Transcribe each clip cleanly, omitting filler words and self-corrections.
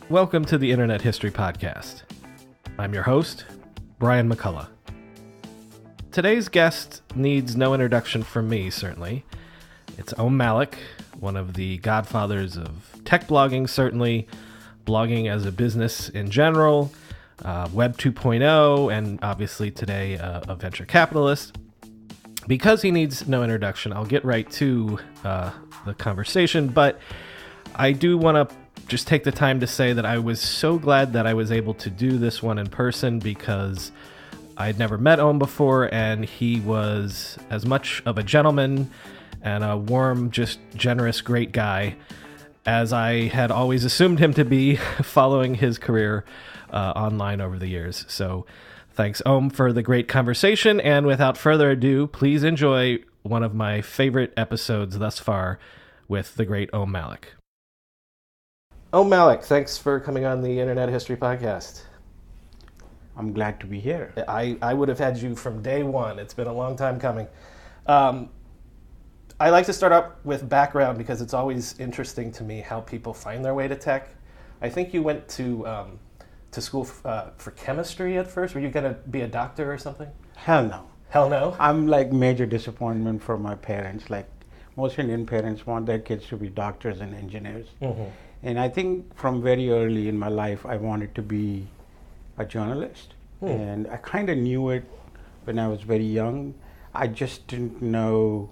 Welcome to the Internet History Podcast. I'm your host, Brian McCullough. Today's guest needs no introduction from me, certainly. It's Malik, one of the godfathers of tech blogging, certainly, blogging as a business in general, Web 2.0, and obviously today a venture capitalist. Because he needs no introduction, I'll get right to the conversation, but I do want to just take the time to say that I was so glad that I was able to do this one in person because I'd never met Om before, and he was as much of a gentleman and a warm, just generous, great guy as I had always assumed him to be following his career online over the years. So thanks, Om, for the great conversation, and without further ado, please enjoy one of my favorite episodes thus far with the great Om Malik. Om Malik, thanks for coming on the Internet History Podcast. I'm glad to be here. I would have had you from day one. It's been a long time coming. I like to start up with background because it's always interesting to me how people find their way to tech. I think you went to school for chemistry at first. Were you going to be a doctor or something? Hell no. Hell no? I'm like major disappointment for my parents. Like most Indian parents want their kids to be doctors and engineers. Mm-hmm. And I think from very early in my life, I wanted to be a journalist. And I kind of knew it when I was very young. I just didn't know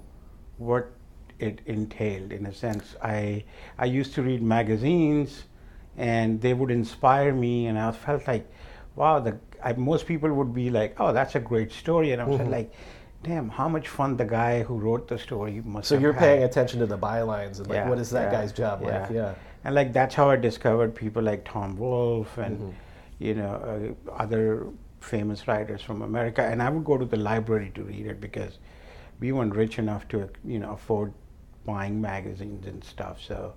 what it entailed. In a sense, I used to read magazines, and they would inspire me, and I felt like, wow, most people would be like, oh, that's a great story, and I was like, damn, how much fun the guy who wrote the story must have had. So you're paying attention to the bylines and like, what is that guy's job like? Yeah. And like that's how I discovered people like Tom Wolfe and other famous writers from America. And I would go to the library to read it because we weren't rich enough to afford buying magazines and stuff. So,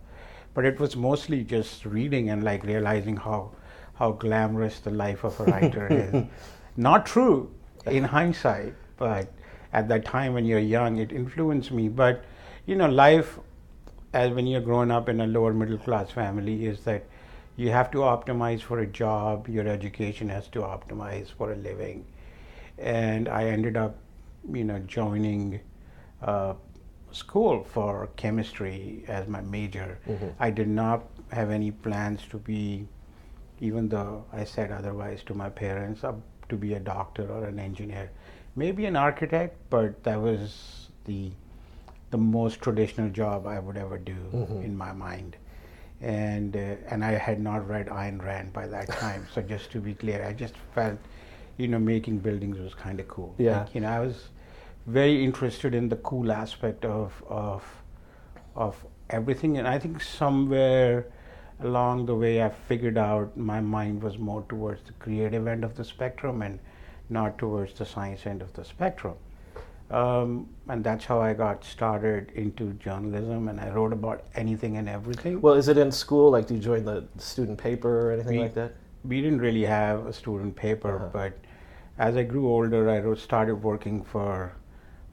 but it was mostly just reading and like realizing how glamorous the life of a writer is. Not true in hindsight, but at that time when you're young, it influenced me. But life, as when you're growing up in a lower middle class family, is that you have to optimize for a job, your education has to optimize for a living. And I ended up, joining school for chemistry as my major. I did not have any plans to be, even though I said otherwise to my parents, to be a doctor or an engineer. Maybe an architect, but that was the most traditional job I would ever do in my mind. And I had not read Ayn Rand by that time. So just to be clear, I just felt, making buildings was kind of cool. Yeah. Like, I was very interested in the cool aspect of everything. And I think somewhere along the way I figured out my mind was more towards the creative end of the spectrum and not towards the science end of the spectrum. And that's how I got started into journalism, and I wrote about anything and everything. Well, is it in school? Like, do you join the student paper or anything like that? We didn't really have a student paper, but as I grew older, I started working for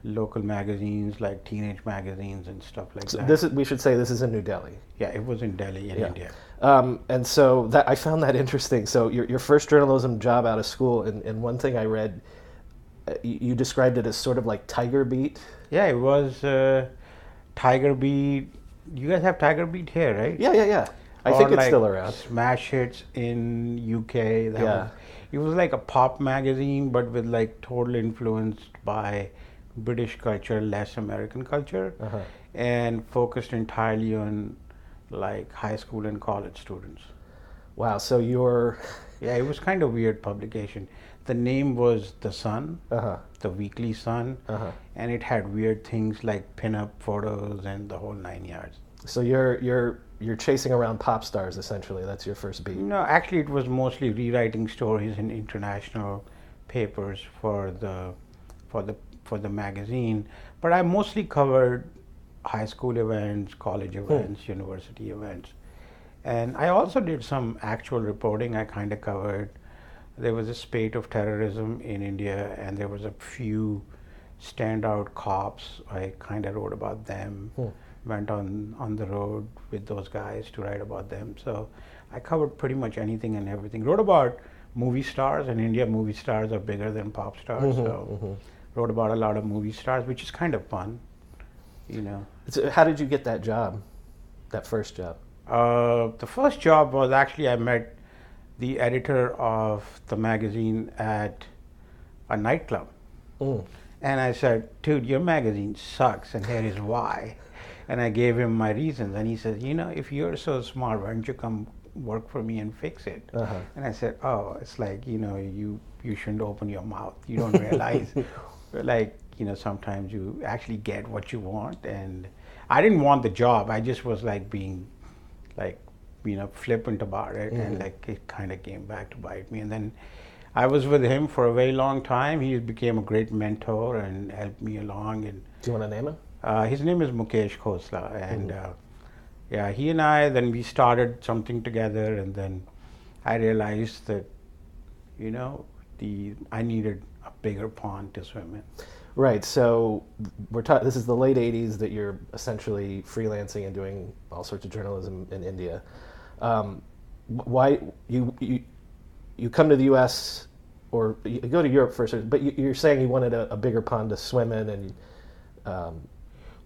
local magazines, like teenage magazines and stuff like that. We should say this is in New Delhi. Yeah, it was in Delhi, in India. And so I found that interesting. So your first journalism job out of school, and one thing I read, you described it as sort of like Tiger Beat. Yeah, it was Tiger Beat. You guys have Tiger Beat here, right? Yeah. I think it's still around. Smash Hits in UK. It was like a pop magazine, but with like total influenced by British culture, less American culture, and focused entirely on like high school and college students. Wow, so you're... Yeah, it was kind of weird publication. The name was The Sun, Uh-huh. the Weekly Sun, Uh-huh. and it had weird things like pin-up photos and the whole 9 yards. So you're chasing around pop stars essentially. That's your first beat. No, actually, it was mostly rewriting stories in international papers for the magazine. But I mostly covered high school events, college events, university events, and I also did some actual reporting. I kind of covered. There was a spate of terrorism in India, and there was a few standout cops. I kind of wrote about them. Went on the road with those guys to write about them. So I covered pretty much anything and everything. Wrote about movie stars. In India, movie stars are bigger than pop stars. Wrote about a lot of movie stars, which is kind of fun, you know. So how did you get that job, that first job? The first job was actually I met the editor of the magazine at a nightclub. And I said, dude, your magazine sucks, and here is why. And I gave him my reasons, and he said, if you're so smart, why don't you come work for me and fix it? And I said, oh, it's like, you shouldn't open your mouth. You don't realize, like, sometimes you actually get what you want. And I didn't want the job. I just was like being, like, flippant about it, and like it kind of came back to bite me. And then I was with him for a very long time. He became a great mentor and helped me along. And do you want to name him? His name is Mukesh Khosla, and yeah, he and I, then we started something together, and then I realized that, I needed a bigger pond to swim in. Right. So this is the late '80s that you're essentially freelancing and doing all sorts of journalism in India. Why you come to the U.S. or you go to Europe first? But you're saying you wanted a bigger pond to swim in, and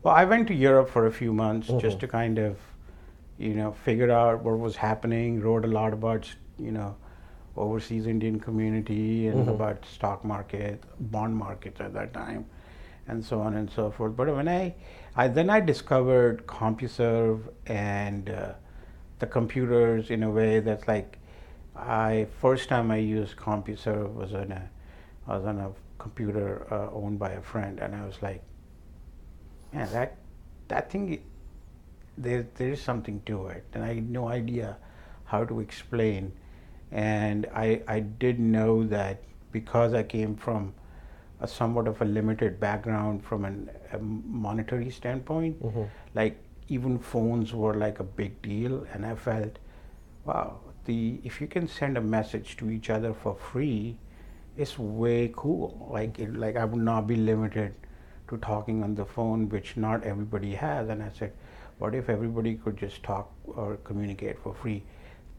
well, I went to Europe for a few months just to kind of, figure out what was happening. Wrote a lot about, overseas Indian community and about stock market, bond markets at that time, and so on and so forth. But when I discovered CompuServe and the computers in a way that's like, first time I used CompuServe was on a computer owned by a friend, and I was like, man, that thing, there is something to it, and I had no idea how to explain. And I did know that because I came from a somewhat of a limited background from a monetary standpoint, like even phones were like a big deal, and I felt, wow, if you can send a message to each other for free, it's way cool. Like I would not be limited to talking on the phone, which not everybody has. And I said, what if everybody could just talk or communicate for free?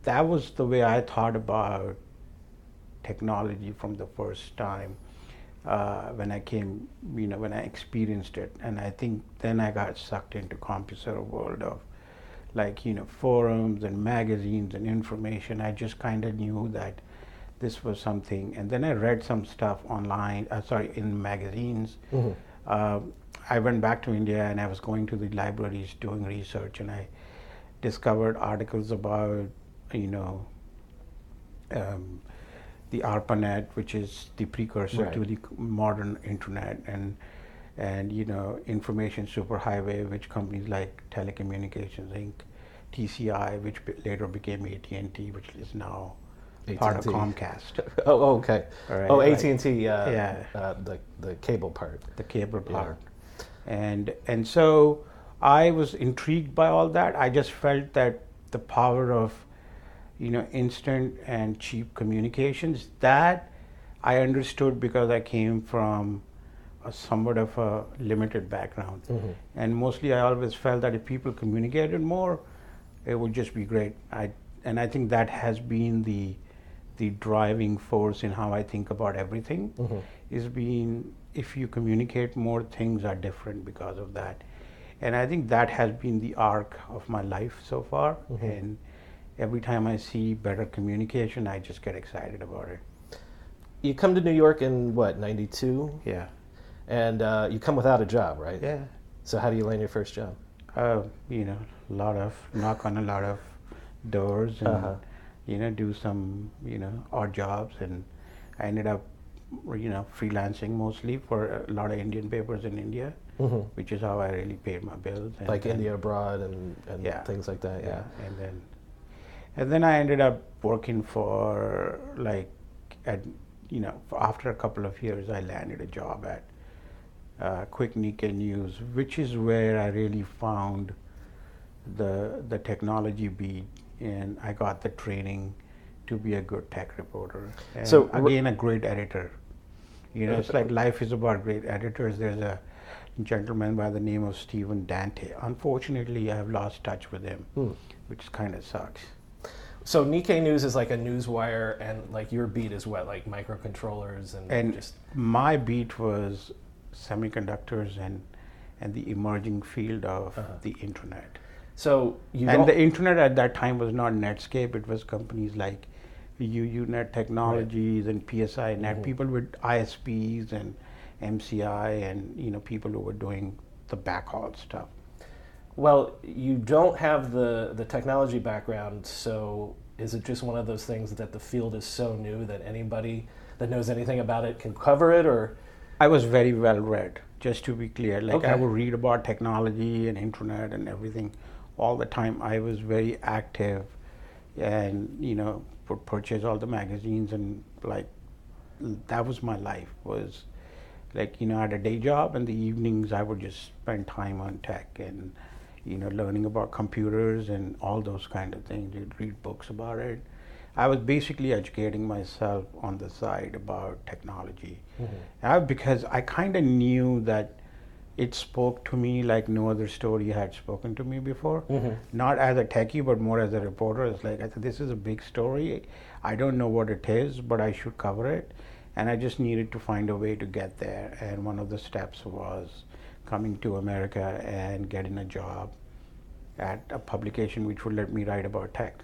That was the way I thought about technology from the first time when I came, when I experienced it. And I think then I got sucked into CompuServe world of like, forums and magazines and information. I just kind of knew that this was something. And then I read some stuff online, in magazines. I went back to India and I was going to the libraries doing research, and I discovered articles about, the ARPANET, which is the precursor to the modern internet, and information superhighway, which companies like Telecommunications Inc., TCI, which later became AT&T, which is now part of Comcast. Oh, okay. Right, AT&T, the cable part. The cable part. And so I was intrigued by all that. I just felt that the power of, instant and cheap communications, that I understood because I came from a somewhat of a limited background. And mostly I always felt that if people communicated more, it would just be great. And I think that has been the driving force in how I think about everything, is being, if you communicate more, things are different because of that. And I think that has been the arc of my life so far. And every time I see better communication, I just get excited about it. You come to New York in what, 92? Yeah. And you come without a job, right? Yeah. So how do you land your first job? Knock on a lot of doors and, do some, odd jobs. And I ended up freelancing mostly for a lot of Indian papers in India, which is how I really paid my bills. And like India Abroad and things like that. Yeah. And then I ended up working for after a couple of years, I landed a job at Quick Nikkei News, which is where I really found the technology beat, and I got the training to be a good tech reporter. And so again, a great editor. It's like life is about great editors. There's a gentleman by the name of Stephen Dante. Unfortunately, I have lost touch with him, which kind of sucks. So Nikkei News is like a news wire, and like your beat is what, like microcontrollers and just... My beat was semiconductors and the emerging field of the internet. So the internet at that time was not Netscape. It was companies like UUNet Technologies and PSI Net, people with ISPs and MCI and people who were doing the backhaul stuff. Well, you don't have the technology background, so is it just one of those things that the field is so new that anybody that knows anything about it can cover it, or? I was very well read, just to be clear. I would read about technology and internet and everything all the time. I was very active and, would purchase all the magazines, and that was my life, was I had a day job, and the evenings I would just spend time on tech and learning about computers and all those kind of things. You'd read books about it. I was basically educating myself on the side about technology, because I kind of knew that it spoke to me like no other story had spoken to me before. Not as a techie, but more as a reporter. It's like, I thought, this is a big story. I don't know what it is, but I should cover it. And I just needed to find a way to get there. And one of the steps was coming to America and getting a job at a publication which would let me write about tech.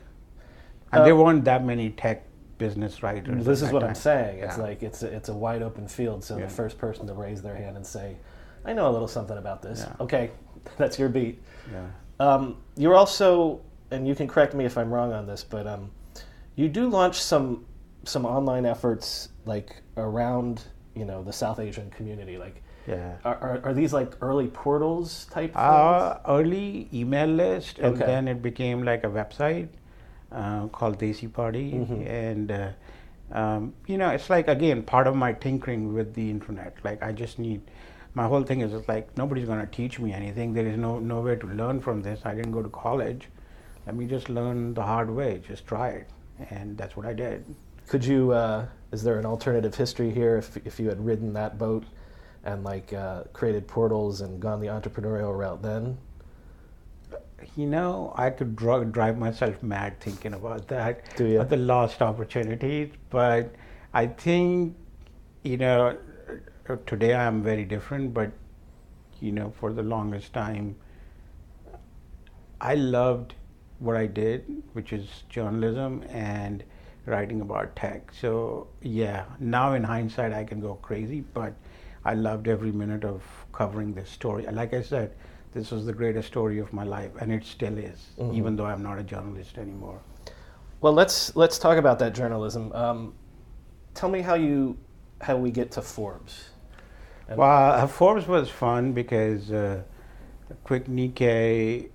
And there weren't that many tech business writers. This is what I'm saying. It's like it's a wide open field. So the first person to raise their hand and say, I know a little something about this. Yeah. Okay, that's your beat. Yeah. You're also, and you can correct me if I'm wrong on this, but you do launch some online efforts around the South Asian community. Are these early portals type things? Early email list, and then it became like a website called Desi Party, and it's again part of my tinkering with the internet. I just need. My whole thing is nobody's going to teach me anything. There is nowhere to learn from this. I didn't go to college. Let me just learn the hard way. Just try it, and that's what I did. Could you? Is there an alternative history here? If you had ridden that boat and created portals and gone the entrepreneurial route, then? I could drive myself mad thinking about that. Do you? The lost opportunities, but I think today I am very different, but for the longest time I loved what I did, which is journalism and writing about tech. So now in hindsight I can go crazy, but I loved every minute of covering this story. Like I said, this was the greatest story of my life, and it still is, even though I'm not a journalist anymore. Well, let's talk about that journalism. Tell me how we get to Forbes. Well, Forbes was fun because Quick Nikkei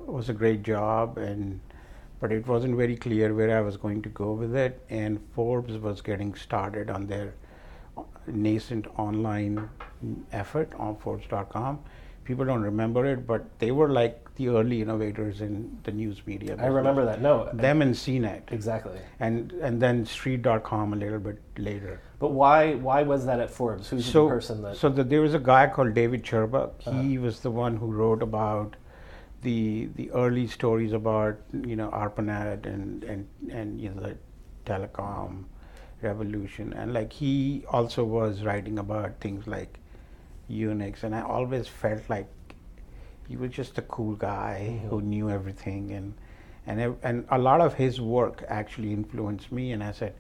was a great job, but it wasn't very clear where I was going to go with it. And Forbes was getting started on their nascent online effort on Forbes.com. People don't remember it, but they were the early innovators in the news media business. I remember that. No, them and CNET. Exactly. And then Street.com a little bit later. But why was that at Forbes? Who's the person that? So there was a guy called David Cherbuck. He was the one who wrote about the early stories about ARPANET and the telecom revolution, and he also was writing about things like Unix, and I always felt like he was just a cool guy who knew everything, and a lot of his work actually influenced me, and I said,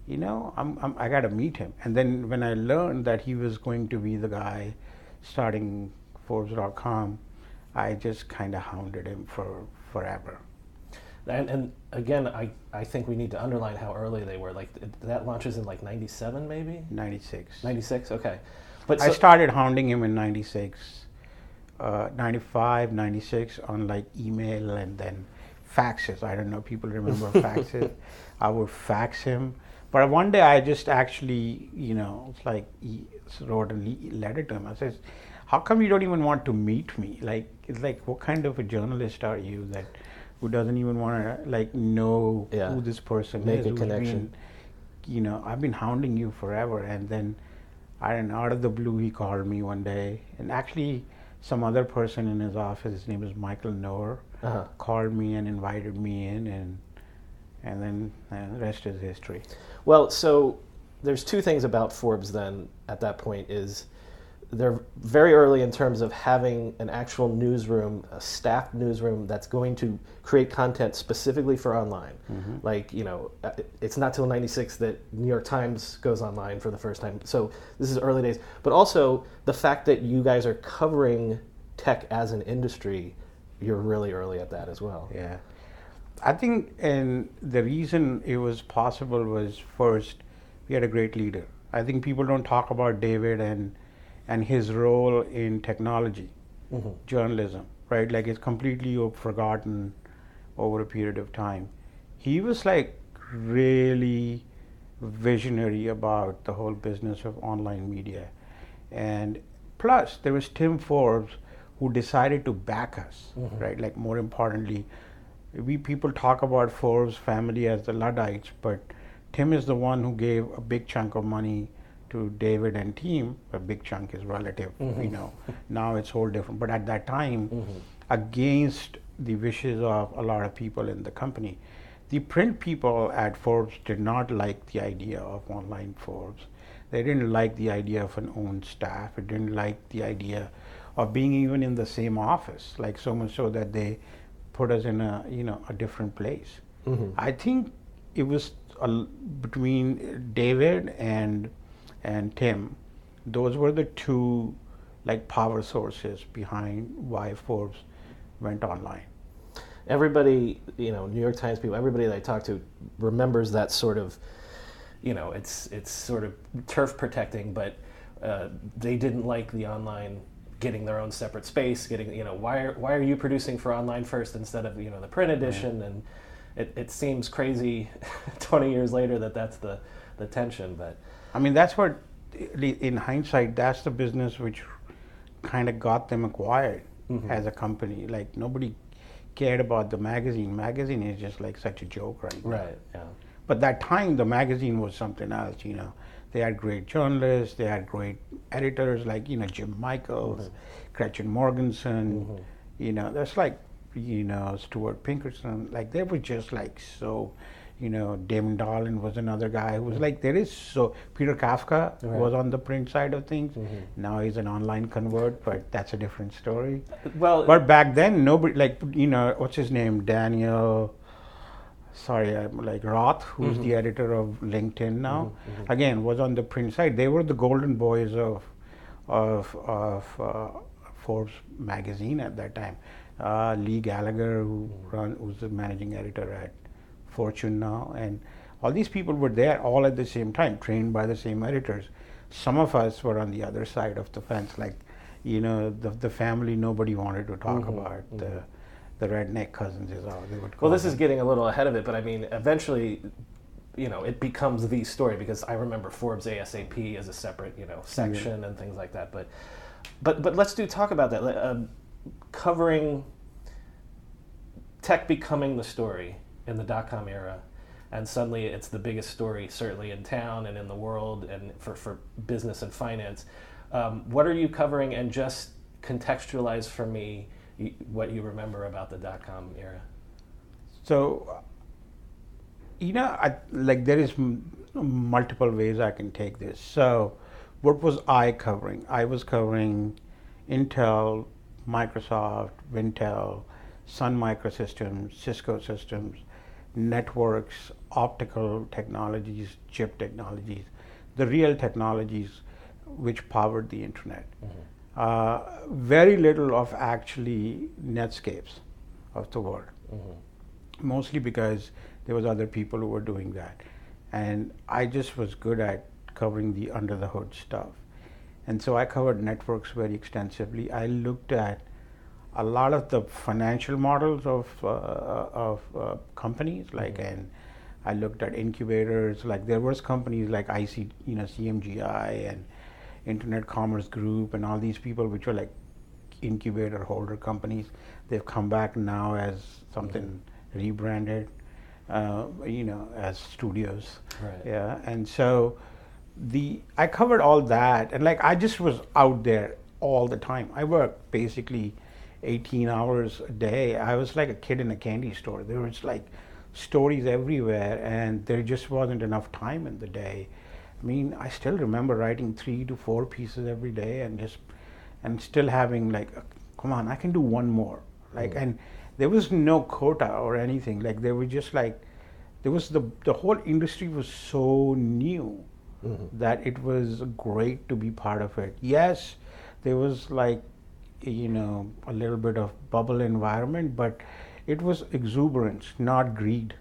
I got to meet him. And then when I learned that he was going to be the guy starting Forbes.com, I just kind of hounded him for forever. And again, I think we need to underline how early they were. Like that launches in like 97 maybe? 96. 96, okay. But I started hounding him in 96, 95, 96 on like email and then faxes. I don't know, people remember faxes. I would fax him. But one day I just actually, it's like wrote a letter to him. I says, how come you don't even want to meet me? Like, it's like, what kind of a journalist are you that who doesn't even want to like know who this person Make is? a connection. I've been hounding you forever. And then, I don't know, out of the blue, he called me one day. And actually, some other person in his office, his name is Michael Noor, called me and invited me in. And then the rest is history. Well, so there's two things about Forbes then at that point is they're very early in terms of having an actual newsroom, a staffed newsroom that's going to create content specifically for online. Mm-hmm. Like, it's not till 96 that New York Times goes online for the first time. So this is early days. But also the fact that you guys are covering tech as an industry, you're really early at that as well. Yeah. I think, and the reason it was possible was first, we had a great leader. I think people don't talk about David and his role in technology, journalism, right? Like it's completely forgotten over a period of time. He was like really visionary about the whole business of online media. And plus there was Tim Forbes who decided to back us, right? Like more importantly, people talk about Forbes family as the Luddites, but Tim is the one who gave a big chunk of money to David and team. A big chunk is relative, now it's whole different. But at that time, against the wishes of a lot of people in the company, the print people at Forbes did not like the idea of online Forbes. They didn't like the idea of an own staff. It didn't like the idea of being even in the same office, like so much so that they put us in a different place. I think it was between David and Tim. Those were the two like power sources behind why Forbes went online. Everybody, New York Times people, everybody that I talk to remembers that sort of, it's sort of turf protecting, but they didn't like the online getting their own separate space, why are you producing for online first instead of, the print edition? And it seems crazy 20 years later that's the tension, but. I mean, that's what, in hindsight, that's the business which kind of got them acquired as a company. Like nobody cared about the magazine. Magazine is just like such a joke right now. Right, yeah. But that time, the magazine was something else, They had great journalists, they had great editors like, Jim Michaels, Gretchen Morgensen, that's like, Stuart Pinkerton. Like they were just like so, Damon Dolan was another guy who was like, Peter Kafka was on the print side of things. Now he's an online convert, but that's a different story. Well, but back then, nobody, like, what's his name? Roth, who's the editor of LinkedIn now, again, was on the print side. They were the golden boys of Forbes magazine at that time. Lee Gallagher, who's the managing editor at Fortune now, and all these people were there all at the same time, trained by the same editors. Some of us were on the other side of the fence, like, the family nobody wanted to talk about. The redneck cousins is how they would call Well, this is getting a little ahead of it, but I mean, eventually, it becomes the story, because I remember Forbes ASAP as a separate, section and things like that. But let's talk about that. Covering tech becoming the story in the dot-com era, and suddenly it's the biggest story, certainly in town and in the world, and for business and finance. What are you covering, and just contextualize for me what you remember about the dot-com era? So, there is multiple ways I can take this. So, what was I covering? I was covering Intel, Microsoft, Intel, Sun Microsystems, Cisco Systems, networks, optical technologies, chip technologies, the real technologies which powered the internet. Very little of actually Netscapes of the world. mostly because there was other people who were doing that, and I just was good at covering the under the hood stuff. And so I covered networks very extensively. I looked at a lot of the financial models of companies, like, and I looked at incubators. Like there was companies like IC, CMGI and Internet Commerce Group, and all these people, which were like incubator holder companies. They've come back now as something rebranded, as studios. Right. Yeah, and so I covered all that, and like I just was out there all the time. I worked basically 18 hours a day. I was like a kid in a candy store. There was like stories everywhere, and there just wasn't enough time in the day. I mean, I still remember writing 3 to 4 pieces every day, and still having like, come on, I can do one more. Like, and there was no quota or anything. Like, there were just like, there was the whole industry was so new that it was great to be part of it. Yes, there was like, a little bit of bubble environment, but it was exuberance, not greed,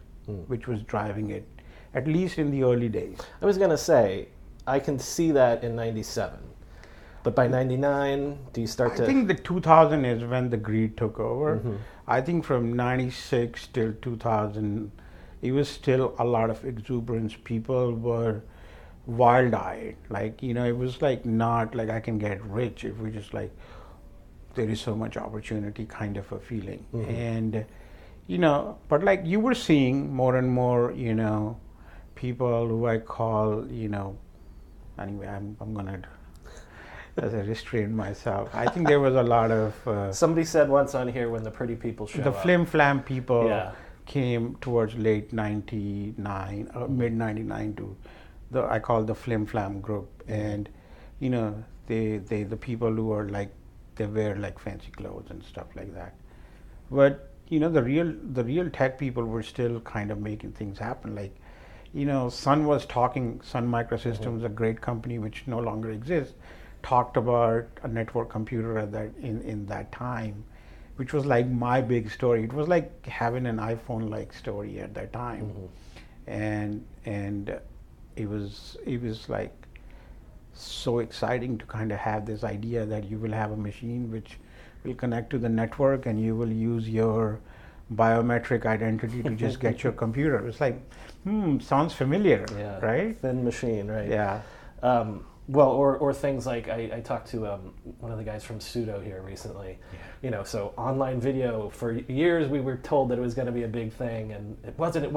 which was driving it, at least in the early days. I was going to say, I can see that in 97. But by 99, do you start to... I think the 2000 is when the greed took over. I think from 96 till 2000, it was still a lot of exuberance. People were wild-eyed. Like, it was like not like I can get rich if we just like, there is so much opportunity kind of a feeling. And, but like you were seeing more and more, people who I call, anyway, I'm going to, as I restrain myself. I think there was a lot of... Somebody said once on here, when the pretty people show up. The flim-flam people came towards late 99, mid 99 to I call the flim-flam group. And, the people who are like, they wear like fancy clothes and stuff like that. But, the real tech people were still kind of making things happen. Like, Sun Microsystems, a great company which no longer exists, talked about a network computer at that in that time, which was like my big story. It was like having an iPhone like story at that time. And it was like so exciting to kind of have this idea that you will have a machine which will connect to the network, and you will use your biometric identity to just get your computer. It's like, sounds familiar, right? Thin machine, right? Yeah. Well, or things like I talked to one of the guys from Pseudo here recently. So online video, for years we were told that it was going to be a big thing, and it wasn't.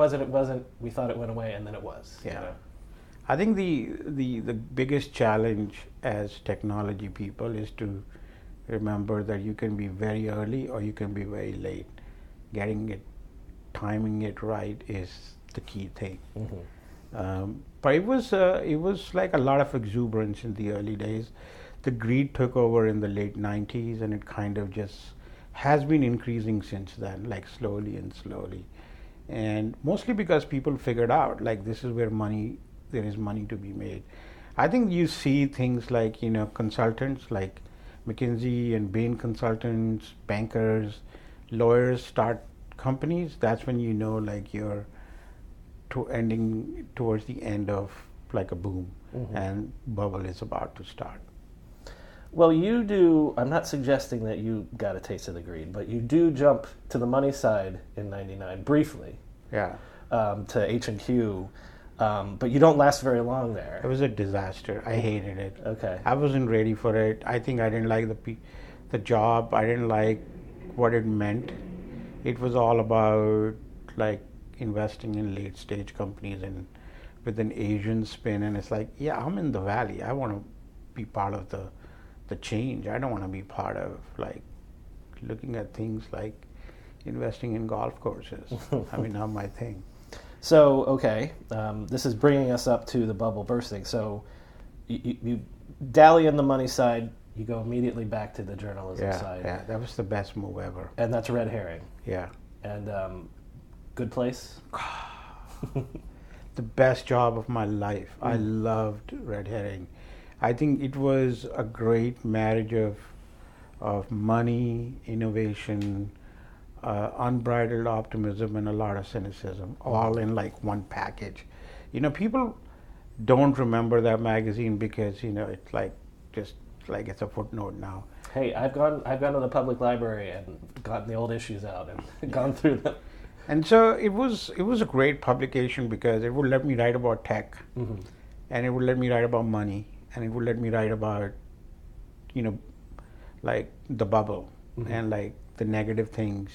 We thought it went away, and then it was. Yeah. I think the biggest challenge as technology people is to remember that you can be very early or you can be very late. Timing it right is the key thing. But it was like a lot of exuberance in the early days. The greed took over in the late 90s, and it kind of just has been increasing since then, like slowly and slowly. And mostly because people figured out, like, this is where there is money to be made. I think you see things like, consultants like McKinsey and Bain consultants, bankers, lawyers start companies. That's when like you're ending towards the end of like a boom, and bubble is about to start. Well, you do. I'm not suggesting that you got a taste of the greed, but you do jump to the money side in '99 briefly. Yeah. To H&Q, but you don't last very long there. It was a disaster. I hated it. Okay. I wasn't ready for it. I think I didn't like the job. I didn't like what it meant. It was all about like investing in late stage companies and with an Asian spin, and it's like, yeah, I'm in the valley. I want to be part of the change. I don't want to be part of like looking at things like investing in golf courses. I mean, not my thing. So, okay, this is bringing us up to the bubble bursting. So you dally in the money side, you go immediately back to the journalism side. Yeah, that was the best move ever. And that's red herring. Yeah. And good place? The best job of my life. I loved red herring. I think it was a great marriage of money, innovation, unbridled optimism and a lot of cynicism, all in like one package. People don't remember that magazine because it's like just like it's a footnote now. Hey, I've gone to the public library and gotten the old issues out and gone through them. And so it was a great publication because it would let me write about tech, and it would let me write about money, and it would let me write about like the bubble and like the negative things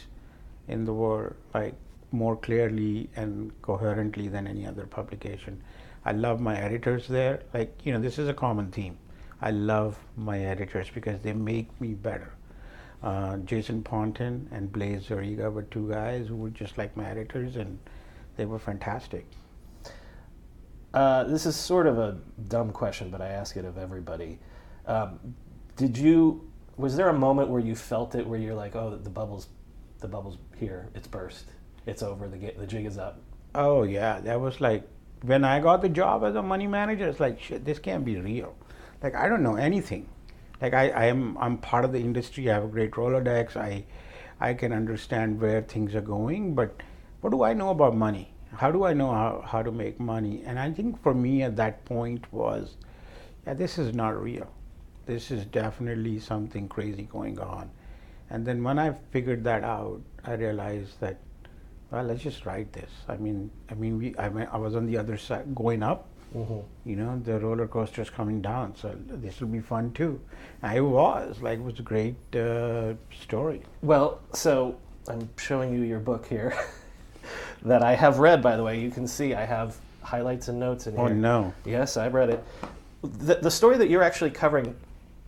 in the world, like more clearly and coherently than any other publication. I love my editors there. Like, this is a common theme. I love my editors because they make me better. Jason Ponton and Blaise Zariga were two guys who were just like my editors, and they were fantastic. This is sort of a dumb question, but I ask it of everybody. Was there a moment where you felt it, where you're like, oh, the bubble's here, it's burst, it's over, the jig is up? Oh yeah, that was like, when I got the job as a money manager, it's like, shit, this can't be real. Like, I don't know anything. Like, I'm part of the industry, I have a great Rolodex, I can understand where things are going, but what do I know about money? How do I know how to make money? And I think for me at that point was, yeah, this is not real. This is definitely something crazy going on. And then when I figured that out, I realized that, well, let's just write this. I was on the other side going up. The roller coaster's coming down, so this will be fun too. And it was a great story. Well, so I'm showing you your book here that I have read, by the way. You can see I have highlights and notes in here. Oh no. Yes, I've read it. The story that you're actually covering,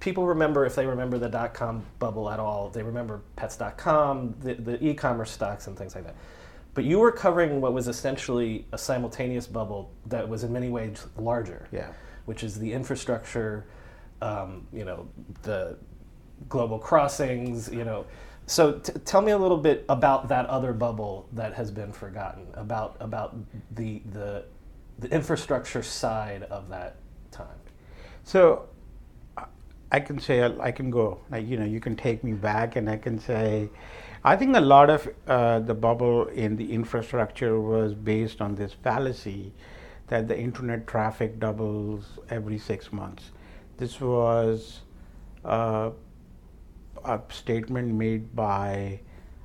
people remember, if they remember the dot-com bubble at all, they remember pets.com, the e-commerce stocks and things like that. But you were covering what was essentially a simultaneous bubble that was in many ways larger, which is the infrastructure, the global crossings, So tell me a little bit about that other bubble that has been forgotten, about the infrastructure side of that time. So I can go, you can take me back, and I can say, I think a lot of the bubble in the infrastructure was based on this fallacy that the internet traffic doubles every 6 months. This was a statement made by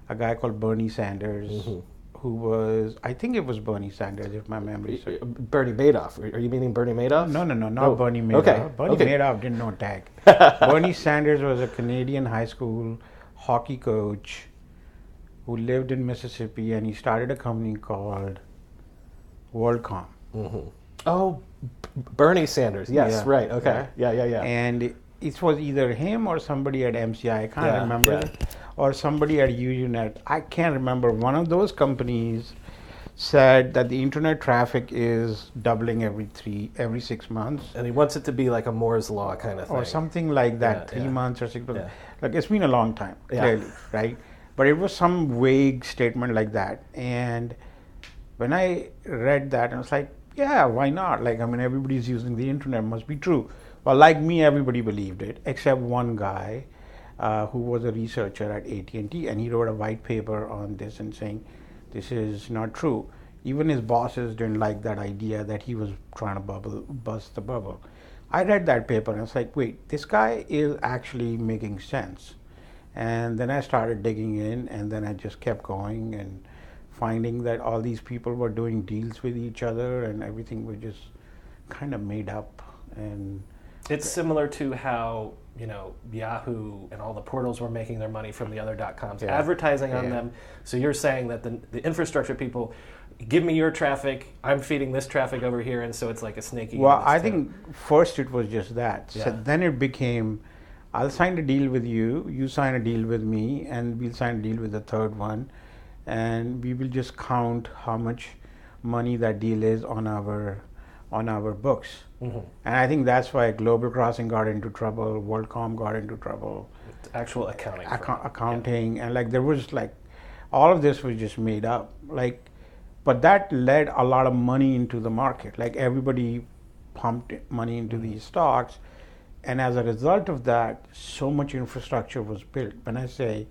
a guy called Bernie Sanders, who was, I think it was Bernie Sanders, if my memory serves. Bernie Madoff. Are you meaning Bernie Madoff? No, not Bernie Madoff. Okay. Bernie Madoff didn't know tech. Bernie Sanders was a Canadian high school hockey coach who lived in Mississippi, and he started a company called WorldCom. Oh, Bernie Sanders. Yes, right. Okay. Yeah. And it was either him or somebody at MCI. I can't remember. Or somebody at UUNet. I can't remember. One of those companies said that the internet traffic is doubling every 6 months. And he wants it to be like a Moore's Law kind of thing. Or something like that, 3 months or 6 months. Yeah. Like, it's been a long time, clearly, right? But it was some vague statement like that. And when I read that, I was like, yeah, why not? Like, everybody's using the internet, must be true. Well, like me, everybody believed it, except one guy who was a researcher at AT&T, and he wrote a white paper on this and saying, this is not true. Even his bosses didn't like that idea that he was trying to bust the bubble. I read that paper and I was like, wait, this guy is actually making sense. And then I started digging in, and then I just kept going and finding that all these people were doing deals with each other, and everything was just kind of made up. And it's similar to how, Yahoo and all the portals were making their money from the other .coms, advertising on them. So you're saying that the infrastructure people, give me your traffic, I'm feeding this traffic over here, and so it's like a snaky. Well, I think first it was just that. So then it became, I'll sign a deal with you, you sign a deal with me, and we'll sign a deal with the third one, and we will just count how much money that deal is on our books. And I think that's why Global Crossing got into trouble, WorldCom got into trouble. Actual accounting. Accounting, and there was all of this was just made up. But that led a lot of money into the market. Everybody pumped money into these stocks. And as a result of that, so much infrastructure was built. When I say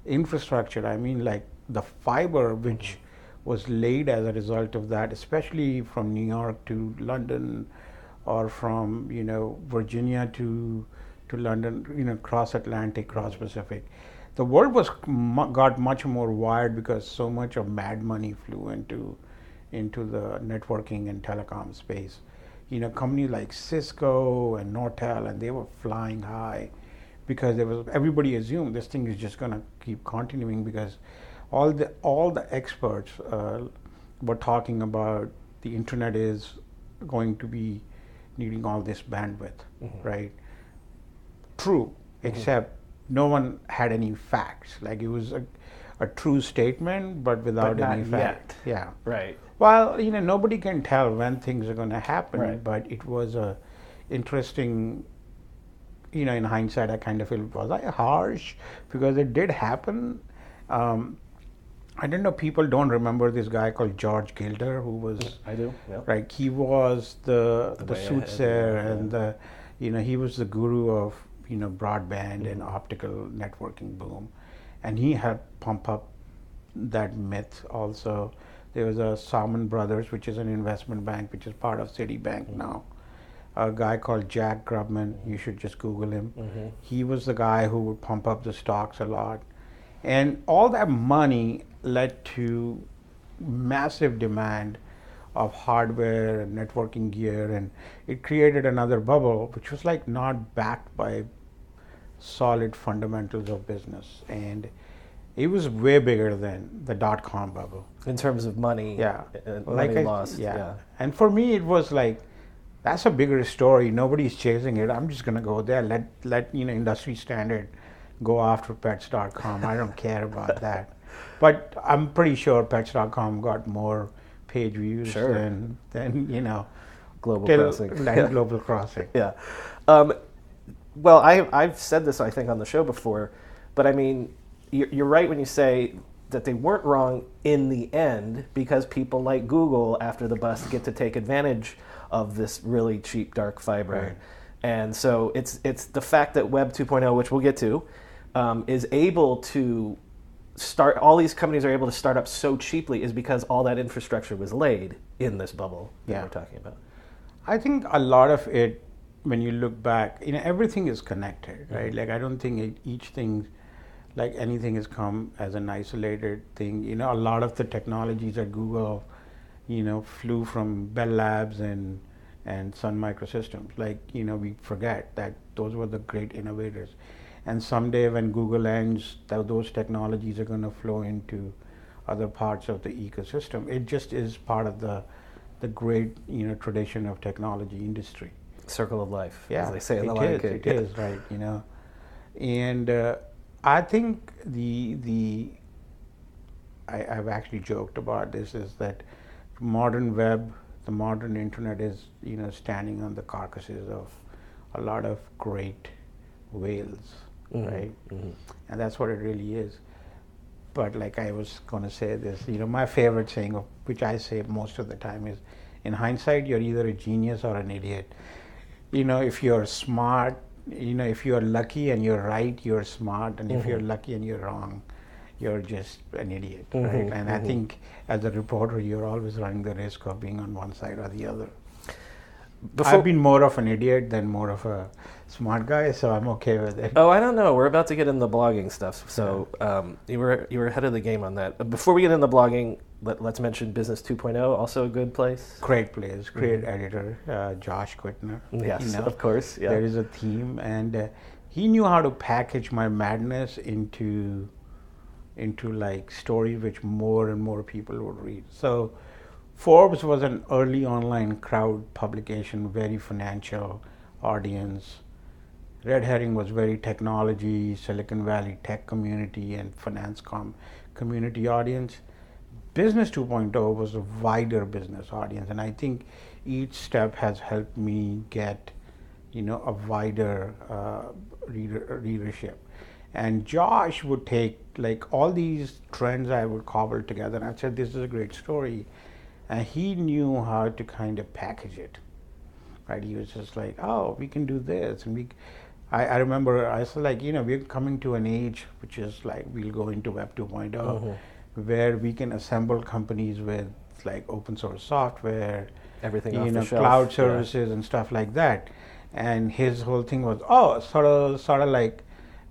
infrastructure, I mean like the fiber which was laid as a result of that, especially from New York to London, or from Virginia to London, cross Atlantic, cross Pacific. The world got much more wired because so much of mad money flew into the networking and telecom space. Companies like Cisco and Nortel, and they were flying high because everybody assumed this thing is just going to keep continuing, because all the experts were talking about the internet is going to be needing all this bandwidth, right? True, except no one had any facts. Like, it was a true statement, but without any fact. Yeah. Right. Well, nobody can tell when things are going to happen, right. But it was a interesting. In hindsight, I kind of feel, was I harsh? Because it did happen. I don't know, people don't remember this guy called George Gilder, who was... I do, yeah. Right, he was the soothsayer, and he was the guru of, broadband and optical networking boom. And he helped pump up that myth also. There was a Salomon Brothers, which is an investment bank, which is part of Citibank now. A guy called Jack Grubman, you should just Google him. He was the guy who would pump up the stocks a lot. And all that money led to massive demand of hardware and networking gear, and it created another bubble which was like not backed by solid fundamentals of business. And it was way bigger than the dot-com bubble. In terms of money, money lost. Yeah. And for me, it was like, that's a bigger story. Nobody's chasing it. I'm just going to go there. Let industry standard go after pets.com. I don't care about that. But I'm pretty sure pets.com got more page views than Global Crossing. Global Crossing. Yeah. Well, I've said this, I think, on the show before, but I mean, you're right when you say that they weren't wrong in the end, because people like Google, after the bust, get to take advantage of this really cheap dark fiber. Right. And so it's the fact that Web 2.0, which we'll get to, is able to start, all these companies are able to start up so cheaply, is because all that infrastructure was laid in this bubble that we're talking about. I think a lot of it, when you look back, everything is connected, right? Like, I don't think each thing, like anything, has come as an isolated thing. A lot of the technologies at Google, flew from Bell Labs and Sun Microsystems. Like, we forget that those were the great innovators. And someday when Google ends, those technologies are going to flow into other parts of the ecosystem. It just is part of the great, tradition of technology industry. Circle of life, as they say in the Lion King. It is, right, And I think I've actually joked about this, is that modern web, the modern internet is, standing on the carcasses of a lot of great whales, right? And that's what it really is. But like I was going to say this, my favorite saying, which I say most of the time, is, in hindsight, you're either a genius or an idiot. If you're smart, if you're lucky and you're right, you're smart. And if you're lucky and you're wrong, you're just an idiot, right? And I think as a reporter, you're always running the risk of being on one side or the other. I've been more of an idiot than more of a smart guy, so I'm okay with it. Oh, I don't know. We're about to get into the blogging stuff, so you were ahead of the game on that. Before we get into the blogging, let's mention Business 2.0, also a good place. Great place, great editor, Josh Quittner. Yes, of course. Yeah. There is a theme, and he knew how to package my madness into like stories which more and more people would read. So Forbes was an early online crowd publication, very financial audience. Red Herring was very technology, Silicon Valley tech community and finance community audience. Business 2.0 was a wider business audience, and I think each step has helped me get, a wider readership. And Josh would take like all these trends I would cobble together, and I said, this is a great story. And he knew how to kind of package it, right? He was just like, oh, we can do this. And I remember I was like, we're coming to an age which is like we'll go into Web 2.0, where we can assemble companies with like open source software, Everything off the shelf. cloud services and stuff like that. And his whole thing was, oh, sort of like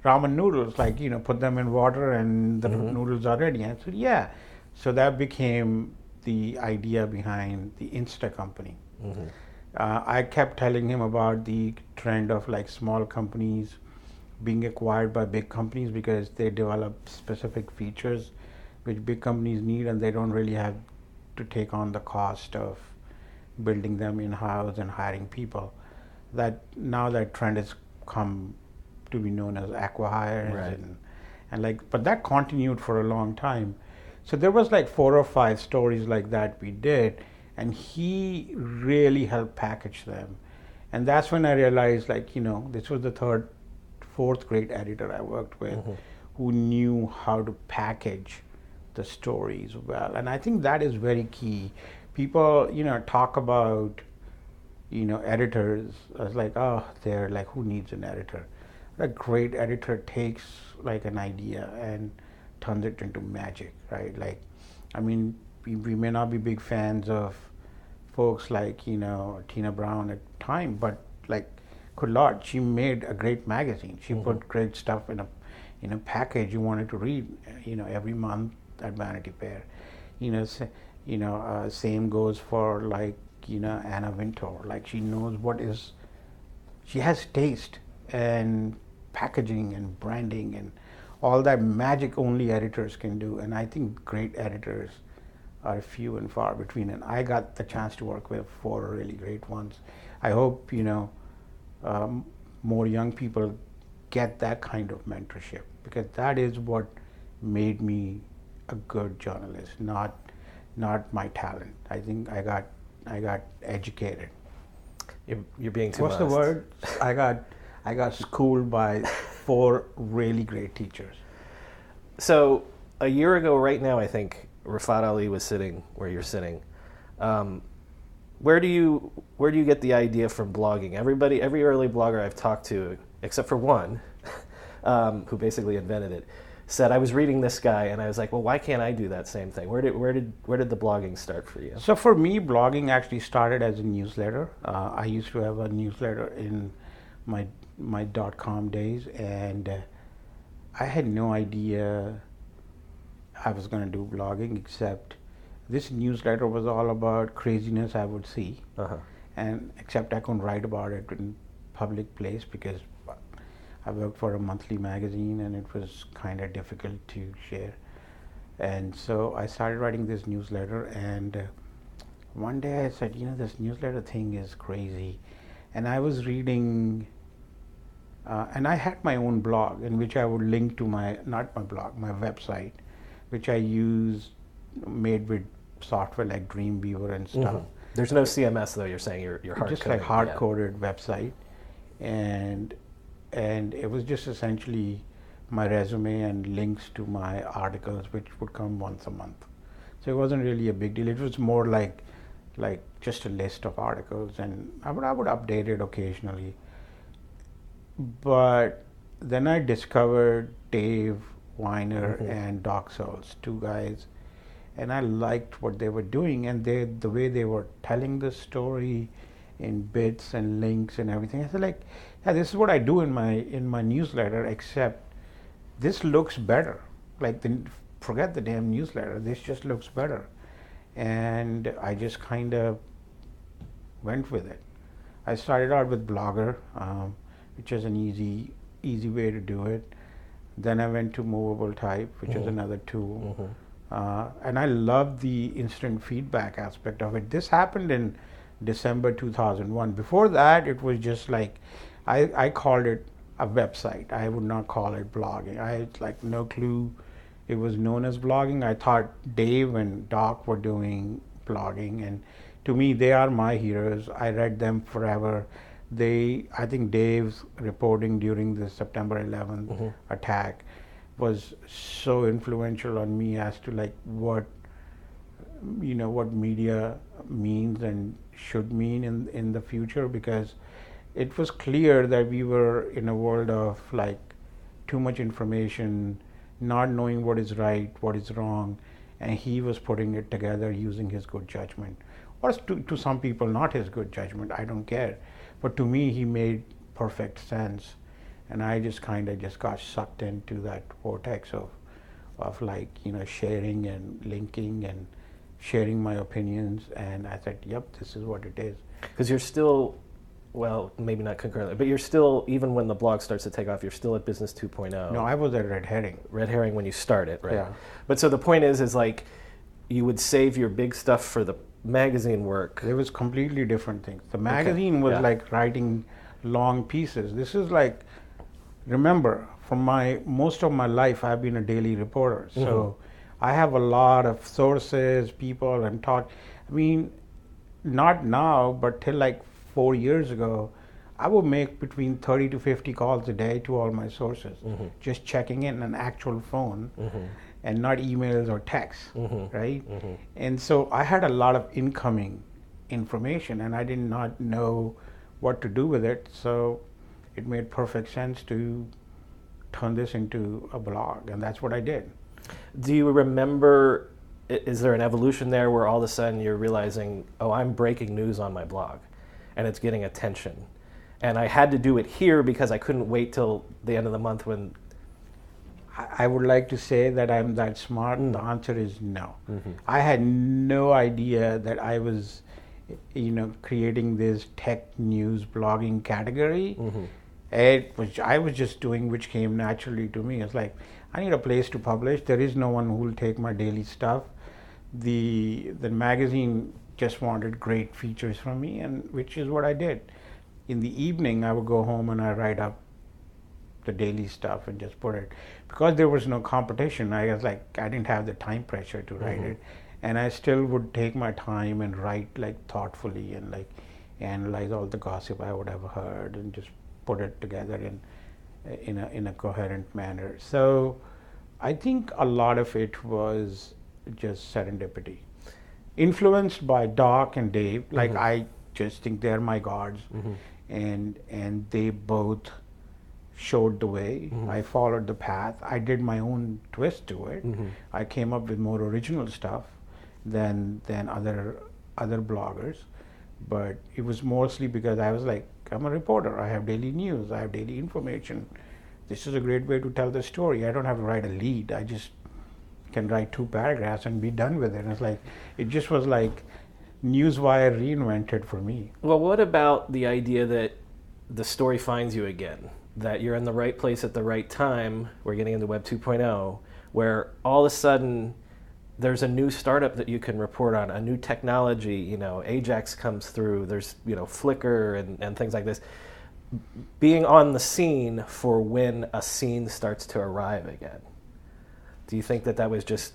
ramen noodles, like put them in water and the noodles are ready. And I said, yeah. So that became the idea behind the Insta company. I kept telling him about the trend of like small companies being acquired by big companies because they develop specific features which big companies need, and they don't really have to take on the cost of building them in-house and hiring people. That now that trend has come to be known as acqui-hires, Right. and like, but that continued for a long time. So there was like 4 or 5 stories like that we did, and he really helped package them. And that's when I realized, like, this was the 4th great editor I worked with who knew how to package the stories well. And I think that is very key. People, talk about, editors as like, oh, they're like, who needs an editor? A great editor takes like an idea and turns it into magic, right? Like, I mean, we may not be big fans of folks like, Tina Brown at the time, but like, good Lord, she made a great magazine. She put great stuff in a package you wanted to read, every month at Vanity Fair. Same goes for like, Anna Wintour. Like, she knows she has taste and packaging and branding and all that magic only editors can do. And I think great editors are few and far between. And I got the chance to work with 4 really great ones. I hope, more young people get that kind of mentorship, because that is what made me a good journalist, not my talent. I think I got educated. You're being too What's modest. the word? I got schooled by 4 really great teachers. So a year ago right now, I think Rafat Ali was sitting where you're sitting. Where do you get the idea from blogging? Every early blogger I've talked to, except for one, who basically invented it, said, I was reading this guy and I was like, well, why can't I do that same thing? Where did the blogging start for you? So for me, blogging actually started as a newsletter. I used to have a newsletter in my .com days, and I had no idea I was going to do blogging, except this newsletter was all about craziness I would see, and except I couldn't write about it in public place because I worked for a monthly magazine and it was kind of difficult to share. And so I started writing this newsletter, and one day I said, this newsletter thing is crazy. And I was reading, and I had my own blog in which I would link to my website, which I made with software like Dreamweaver and stuff. There's no CMS though. You're saying you're hard just coding. like hard-coded website, and it was just essentially my resume and links to my articles, which would come once a month. So it wasn't really a big deal. It was more like just a list of articles, and I would update it occasionally. But then I discovered Dave Weiner and Doc Searls, 2 guys, and I liked what they were doing, and the way they were telling the story in bits and links and everything. I said, like, yeah, this is what I do in my newsletter, except this looks better. Like, forget the damn newsletter. This just looks better. And I just kind of went with it. I started out with Blogger, which is an easy way to do it. Then I went to Movable Type, which is another tool. And I love the instant feedback aspect of it. This happened in December 2001. Before that, it was just like, I called it a website. I would not call it blogging. I had like no clue it was known as blogging. I thought Dave and Doc were doing blogging, and to me, they are my heroes. I read them forever. I think Dave's reporting during the September 11th attack was so influential on me as to like what media means and should mean in the future, because it was clear that we were in a world of like too much information, not knowing what is right, what is wrong, and he was putting it together using his good judgment. Or to some people, not his good judgment, I don't care. But to me, he made perfect sense. And I just kind of just got sucked into that vortex of like, sharing and linking and sharing my opinions. And I said, yep, this is what it is. Because you're still, well, maybe not concurrently, but you're still, even when the blog starts to take off, you're still at Business 2.0. No, I was at Red Herring. Red Herring when you start it, right? Yeah. But so the point is like, you would save your big stuff for the magazine work. There was completely different things. The magazine was like writing long pieces. This is like, remember, from most of my life, I've been a daily reporter. So I have a lot of sources, people, and talk. I mean, not now, but till like 4 years ago, I would make between 30 to 50 calls a day to all my sources, just checking in an actual phone and not emails or texts, right? And so I had a lot of incoming information and I did not know what to do with it. So it made perfect sense to turn this into a blog, and that's what I did. Do you remember, is there an evolution there where all of a sudden you're realizing, oh, I'm breaking news on my blog and it's getting attention? And I had to do it here because I couldn't wait till the end of the month when... I would like to say that I'm that smart. The answer is no. I had no idea that I was, creating this tech news blogging category. I was just doing which came naturally to me. It's like, I need a place to publish. There is no one who will take my daily stuff. The magazine just wanted great features from me, and which is what I did. In the evening, I would go home and I write up the daily stuff and just put it. Because there was no competition, I was like, I didn't have the time pressure to write it. And I still would take my time and write like thoughtfully and like analyze all the gossip I would have heard and just put it together in a coherent manner. So I think a lot of it was just serendipity. Influenced by Doc and Dave, like I just think they're my gods. And they both showed the way. I followed the path. I did my own twist to it. I came up with more original stuff than other bloggers, but it was mostly because I was like, I'm a reporter. I have daily news. I have daily information. This is a great way to tell the story. I don't have to write a lead. I just can write 2 paragraphs and be done with it. And it's like, it just was like Newswire reinvented for me. Well, what about the idea that the story finds you again? That you're in the right place at the right time, we're getting into Web 2.0, where all of a sudden there's a new startup that you can report on, a new technology, Ajax comes through, there's, Flickr and things like this. Being on the scene for when a scene starts to arrive again. Do you think that was just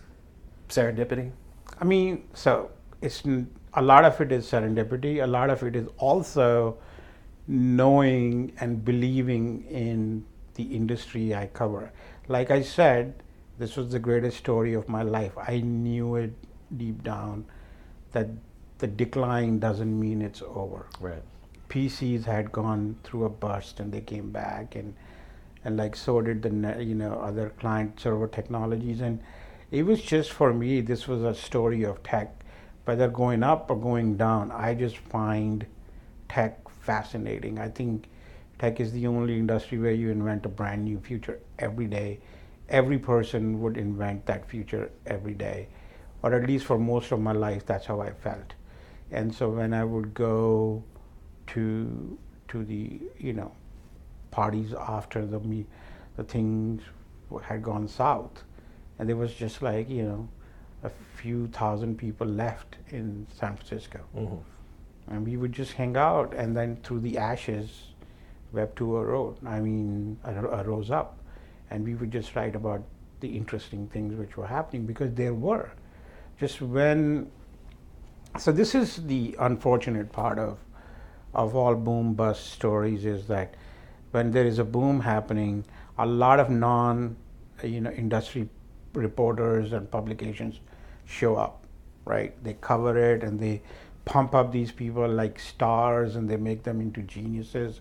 serendipity? I mean, so it's a lot of it is serendipity. A lot of it is also knowing and believing in the industry I cover. Like I said, this was the greatest story of my life. I knew it deep down that the decline doesn't mean it's over. Right. PCs had gone through a bust and they came back, and like so did the other client server technologies. And it was just, for me, this was a story of tech, whether going up or going down. I just find tech fascinating. I think tech is the only industry where you invent a brand new future every day. Every person would invent that future every day, or at least for most of my life, that's how I felt. And so when I would go to the parties after the things had gone south, and there was just like a few thousand people left in San Francisco. And we would just hang out, and then through the ashes, Web 2.0 rose up, and we would just write about the interesting things which were happening, because there were. So this is the unfortunate part of all boom bust stories, is that when there is a boom happening, a lot of industry reporters and publications show up, right? They cover it and they pump up these people like stars and they make them into geniuses,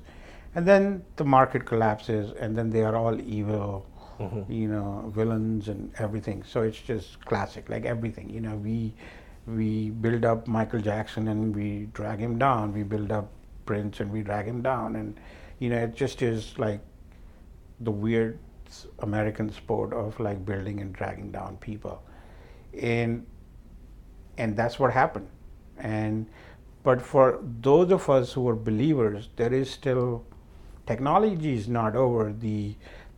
and then the market collapses and then they are all evil, villains and everything. So it's just classic, like everything. We build up Michael Jackson and we drag him down. We build up Prince and we drag him down, and it just is like the weird American sport of like building and dragging down people, and that's what happened. But for those of us who are believers, there is still, technology is not over. The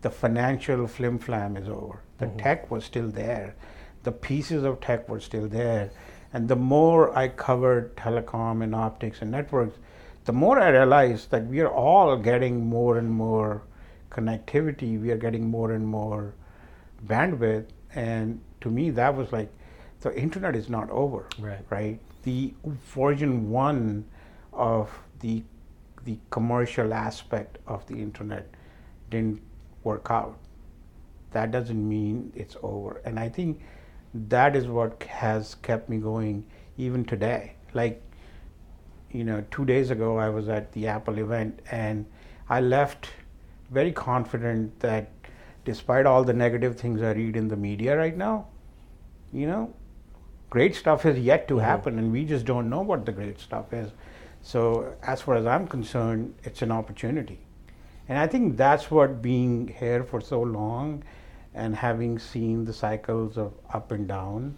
financial flim flam is over. The tech was still there. The pieces of tech were still there. And the more I covered telecom and optics and networks, the more I realized that we are all getting more and more connectivity. We are getting more and more bandwidth. And to me, that was like, the internet is not over, right? The version 1 of the commercial aspect of the internet didn't work out. That doesn't mean it's over. And I think that is what has kept me going even today. Like, 2 days ago, I was at the Apple event and I left very confident that despite all the negative things I read in the media right now, great stuff is yet to happen, and we just don't know what the great stuff is. So as far as I'm concerned, it's an opportunity. And I think that's what being here for so long and having seen the cycles of up and down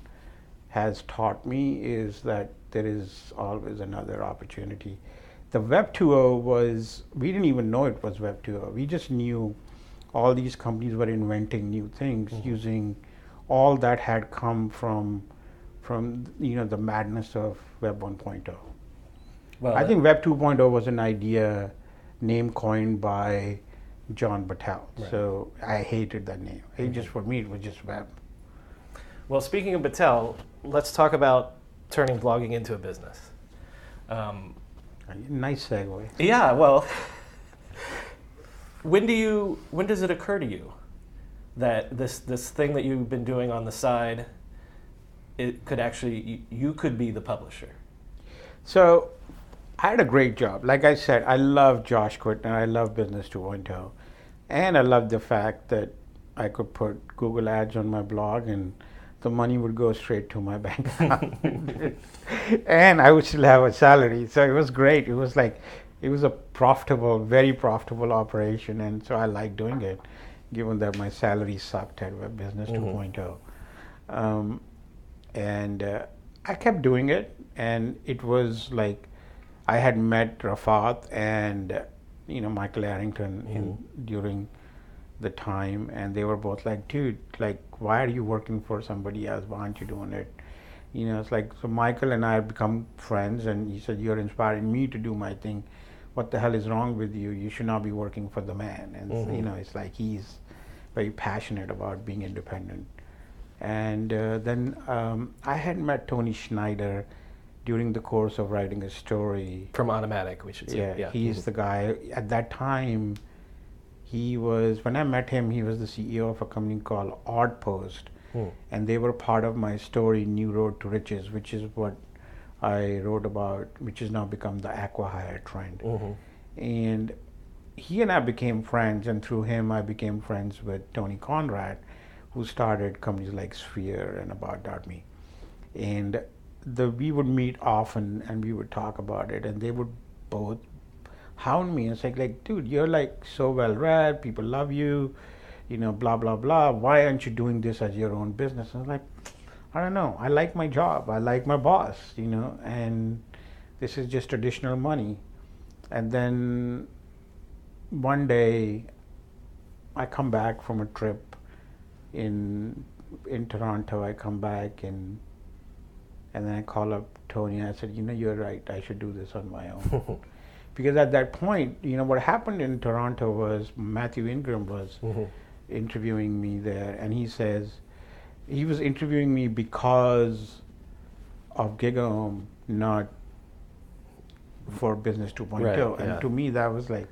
has taught me, is that there is always another opportunity. The Web 2.0 we didn't even know it was Web 2.0. We just knew all these companies were inventing new things using all that had come from the madness of Web 1.0. Well, I think Web 2.0 was an idea name coined by John Battelle. Right. So I hated that name. Just for me, it was just web. Well, speaking of Battelle, let's talk about turning blogging into a business. Nice segue. Yeah, well, when does it occur to you that this thing that you've been doing on the side, it could actually, you could be the publisher? So I had a great job. Like I said, I love Josh Quitner. I love Business 2.0. And I love the fact that I could put Google ads on my blog and the money would go straight to my bank account. And I would still have a salary. So it was great. It was a profitable, very profitable operation. And so I liked doing it, given that my salary sucked at Web Business 2.0. I kept doing it, and it was like I had met Rafat and Michael Arrington during the time, and they were both like, dude, like, why are you working for somebody else? Why aren't you doing it? It's like, so Michael and I have become friends, and he said, you're inspiring me to do my thing. What the hell is wrong with you? You should not be working for the man. And it's like he's very passionate about being independent. And then I had met Tony Schneider during the course of writing a story. From Automatic, we should say. Yeah, he's the guy. At that time, when I met him, he was the CEO of a company called Odd Post. And they were part of my story, New Road to Riches, which is what I wrote about, which has now become the acqui-hire trend. And he and I became friends, and through him, I became friends with Tony Conrad, who started companies like Sphere and About.me. And we would meet often and we would talk about it, and they would both hound me and say, like, dude, you're like so well read, people love you, blah, blah, blah. Why aren't you doing this as your own business? And I was like, I don't know. I like my job. I like my boss, and this is just additional money. And then one day I come back from a trip in Toronto. I come back and then I call up Tony and I said, you're right, I should do this on my own. Because at that point, what happened in Toronto was Matthew Ingram was interviewing me there, and he says he was interviewing me because of GigaOM, not for Business 2.0. Right, and to me that was like,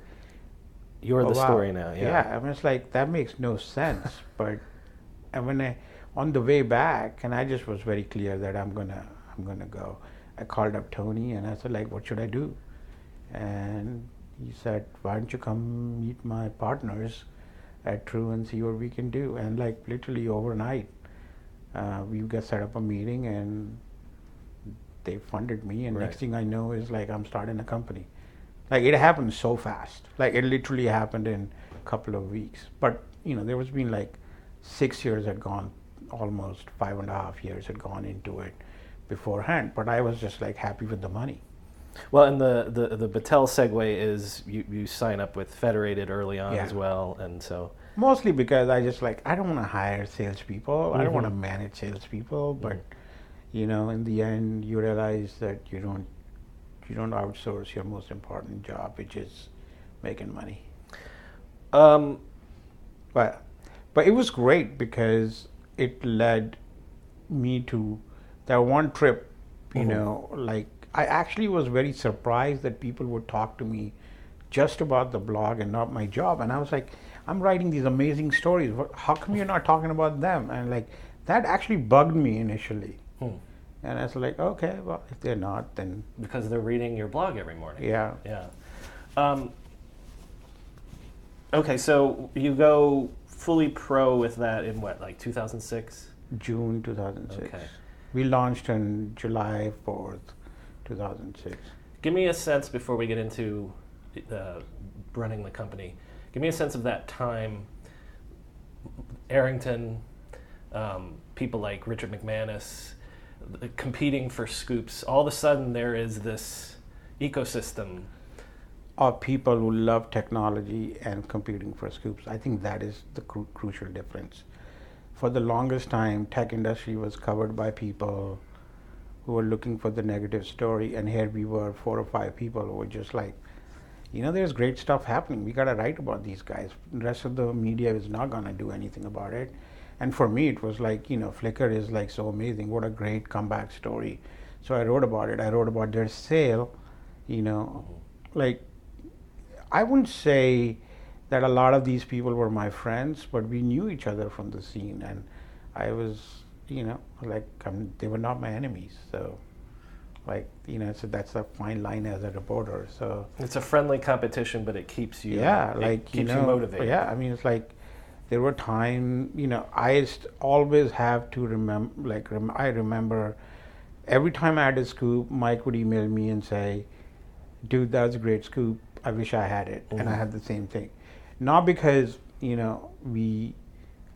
you're the story now. Yeah, I mean, it's like, that makes no sense. But and when on the way back, and I just was very clear that I'm gonna go. I called up Tony and I said, like, what should I do? And he said, why don't you come meet my partners at True and see what we can do? And like literally overnight, we got set up a meeting and they funded me. And next thing I know is like I'm starting a company. Like it happened so fast. Like it literally happened in a couple of weeks. But there was been like 6 years had gone, almost 5.5 years had gone into it beforehand. But I was just like happy with the money. Well, and the Battelle segue is you sign up with Federated early on as well, and so mostly because I just like I don't want to hire salespeople. I don't want to manage salespeople, but in the end, you realize that you don't outsource your most important job, which is making money. But it was great because it led me to that one trip. Like I actually was very surprised that people would talk to me just about the blog and not my job. And I was like, I'm writing these amazing stories. How come you're not talking about them? And like that actually bugged me initially. And I was like, okay, well, if they're not, then because they're reading your blog every morning. Yeah. Okay, so you go fully pro with that in what, like 2006? June 2006. Okay. We launched on July 4th, 2006. Give me a sense before we get into running the company. Give me a sense of that time. Arrington, people like Richard McManus, competing for scoops. All of a sudden, there is this ecosystem of people who love technology and competing for scoops. I think that is the crucial difference. For the longest time, tech industry was covered by people who were looking for the negative story, and here we were 4 or 5 people who were just like, there's great stuff happening. We got to write about these guys. The rest of the media is not going to do anything about it. And for me, it was like, Flickr is like so amazing. What a great comeback story. So I wrote about it. I wrote about their sale. Like, I wouldn't say that a lot of these people were my friends, but we knew each other from the scene. And I was, they were not my enemies. So, so that's a fine line as a reporter. So it's a friendly competition, but it keeps you, keeps you motivated. Yeah, I mean, it's like there were times, I always have to remember, I remember every time I had a scoop, Mike would email me and say, dude, that was a great scoop. I wish I had it. And I had the same thing. Not because, we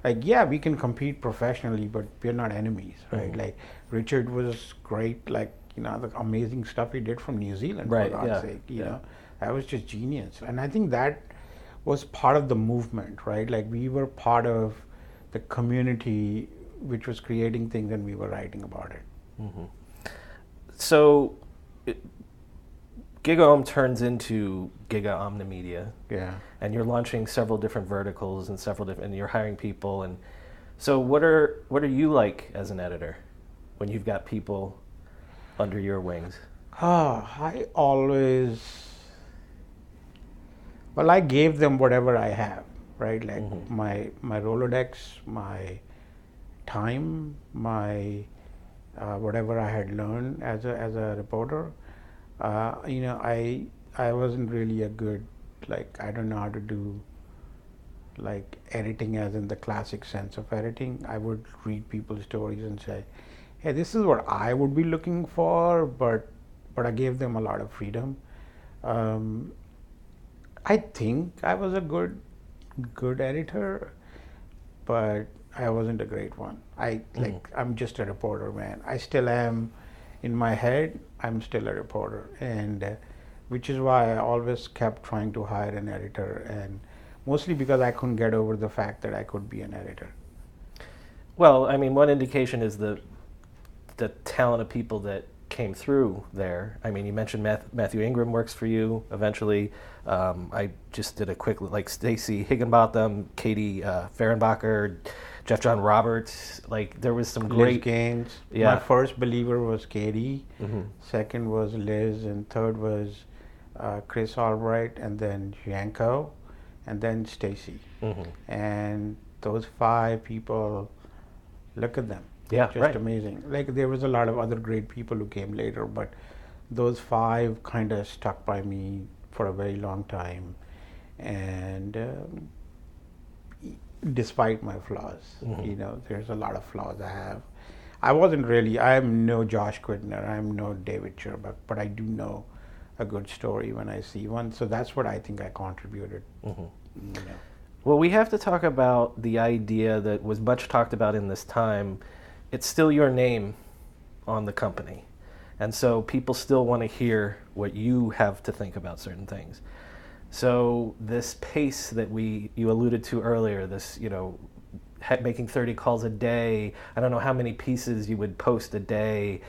can compete professionally, but we're not enemies, right? Like Richard was great, the amazing stuff he did from New Zealand, for God's sake, that was just genius. And I think that was part of the movement, right? Like we were part of the community which was creating things and we were writing about it. So GigaOM turns into Giga Omnimedia. Yeah. And you're launching several different verticals and and you're hiring people. And so what are you like as an editor when you've got people under your wings? I gave them whatever I have, right? Like my Rolodex, my time, my whatever I had learned as a reporter. I wasn't really a good, I don't know how to do editing as in the classic sense of editing. I would read people's stories and say, hey, this is what I would be looking for, but I gave them a lot of freedom. I think I was a good editor, but I wasn't a great one. I'm just a reporter, man. I still am. In my head, I'm still a reporter, and which is why I always kept trying to hire an editor, and mostly because I couldn't get over the fact that I could be an editor. Well, I mean, one indication is the talent of people that came through there. I mean, you mentioned Matthew Ingram works for you eventually. I just did a quick, Stacey Higginbotham, Katie Fehrenbacher, Jeff John Roberts. There was some great Liz Gaines. Yeah. My first believer was Katie. Second was Liz, and third was Chris Albright, and then Janko, and then Stacey. And those 5 people, look at them. Yeah, Just right. amazing. Like there was a lot of other great people who came later, but those five kind of stuck by me for a very long time. And despite my flaws, there's a lot of flaws I have. I'm no Josh Quidner, I'm no David Cherbuck, but I do know a good story when I see one. So that's what I think I contributed. Well, we have to talk about the idea that was much talked about in this time. It's still your name on the company. And so people still want to hear what you have to think about certain things. So this pace that you alluded to earlier, this, making 30 calls a day, I don't know how many pieces you would post a day.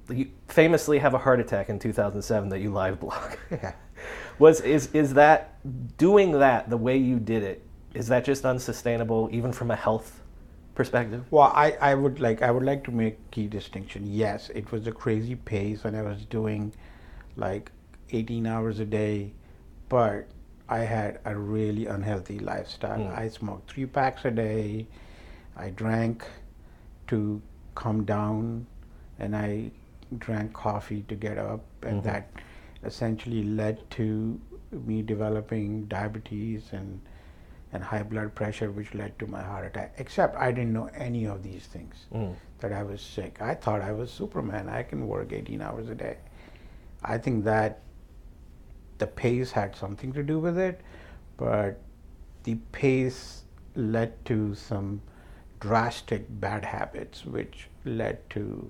You famously have a heart attack in 2007 that you live blog. Yeah. Is that doing that the way you did it? Is that just unsustainable, even from a health perspective? Well, I would like to make key distinction. Yes, it was a crazy pace, and I was doing like 18 hours a day, but I had a really unhealthy lifestyle. I smoked 3 packs a day. I drank to come down, and I drank coffee to get up, and that essentially led to me developing diabetes and high blood pressure, which led to my heart attack. Except I didn't know any of these things, that I was sick. I thought I was Superman. I can work 18 hours a day. I think that the pace had something to do with it, but the pace led to some drastic bad habits, which led to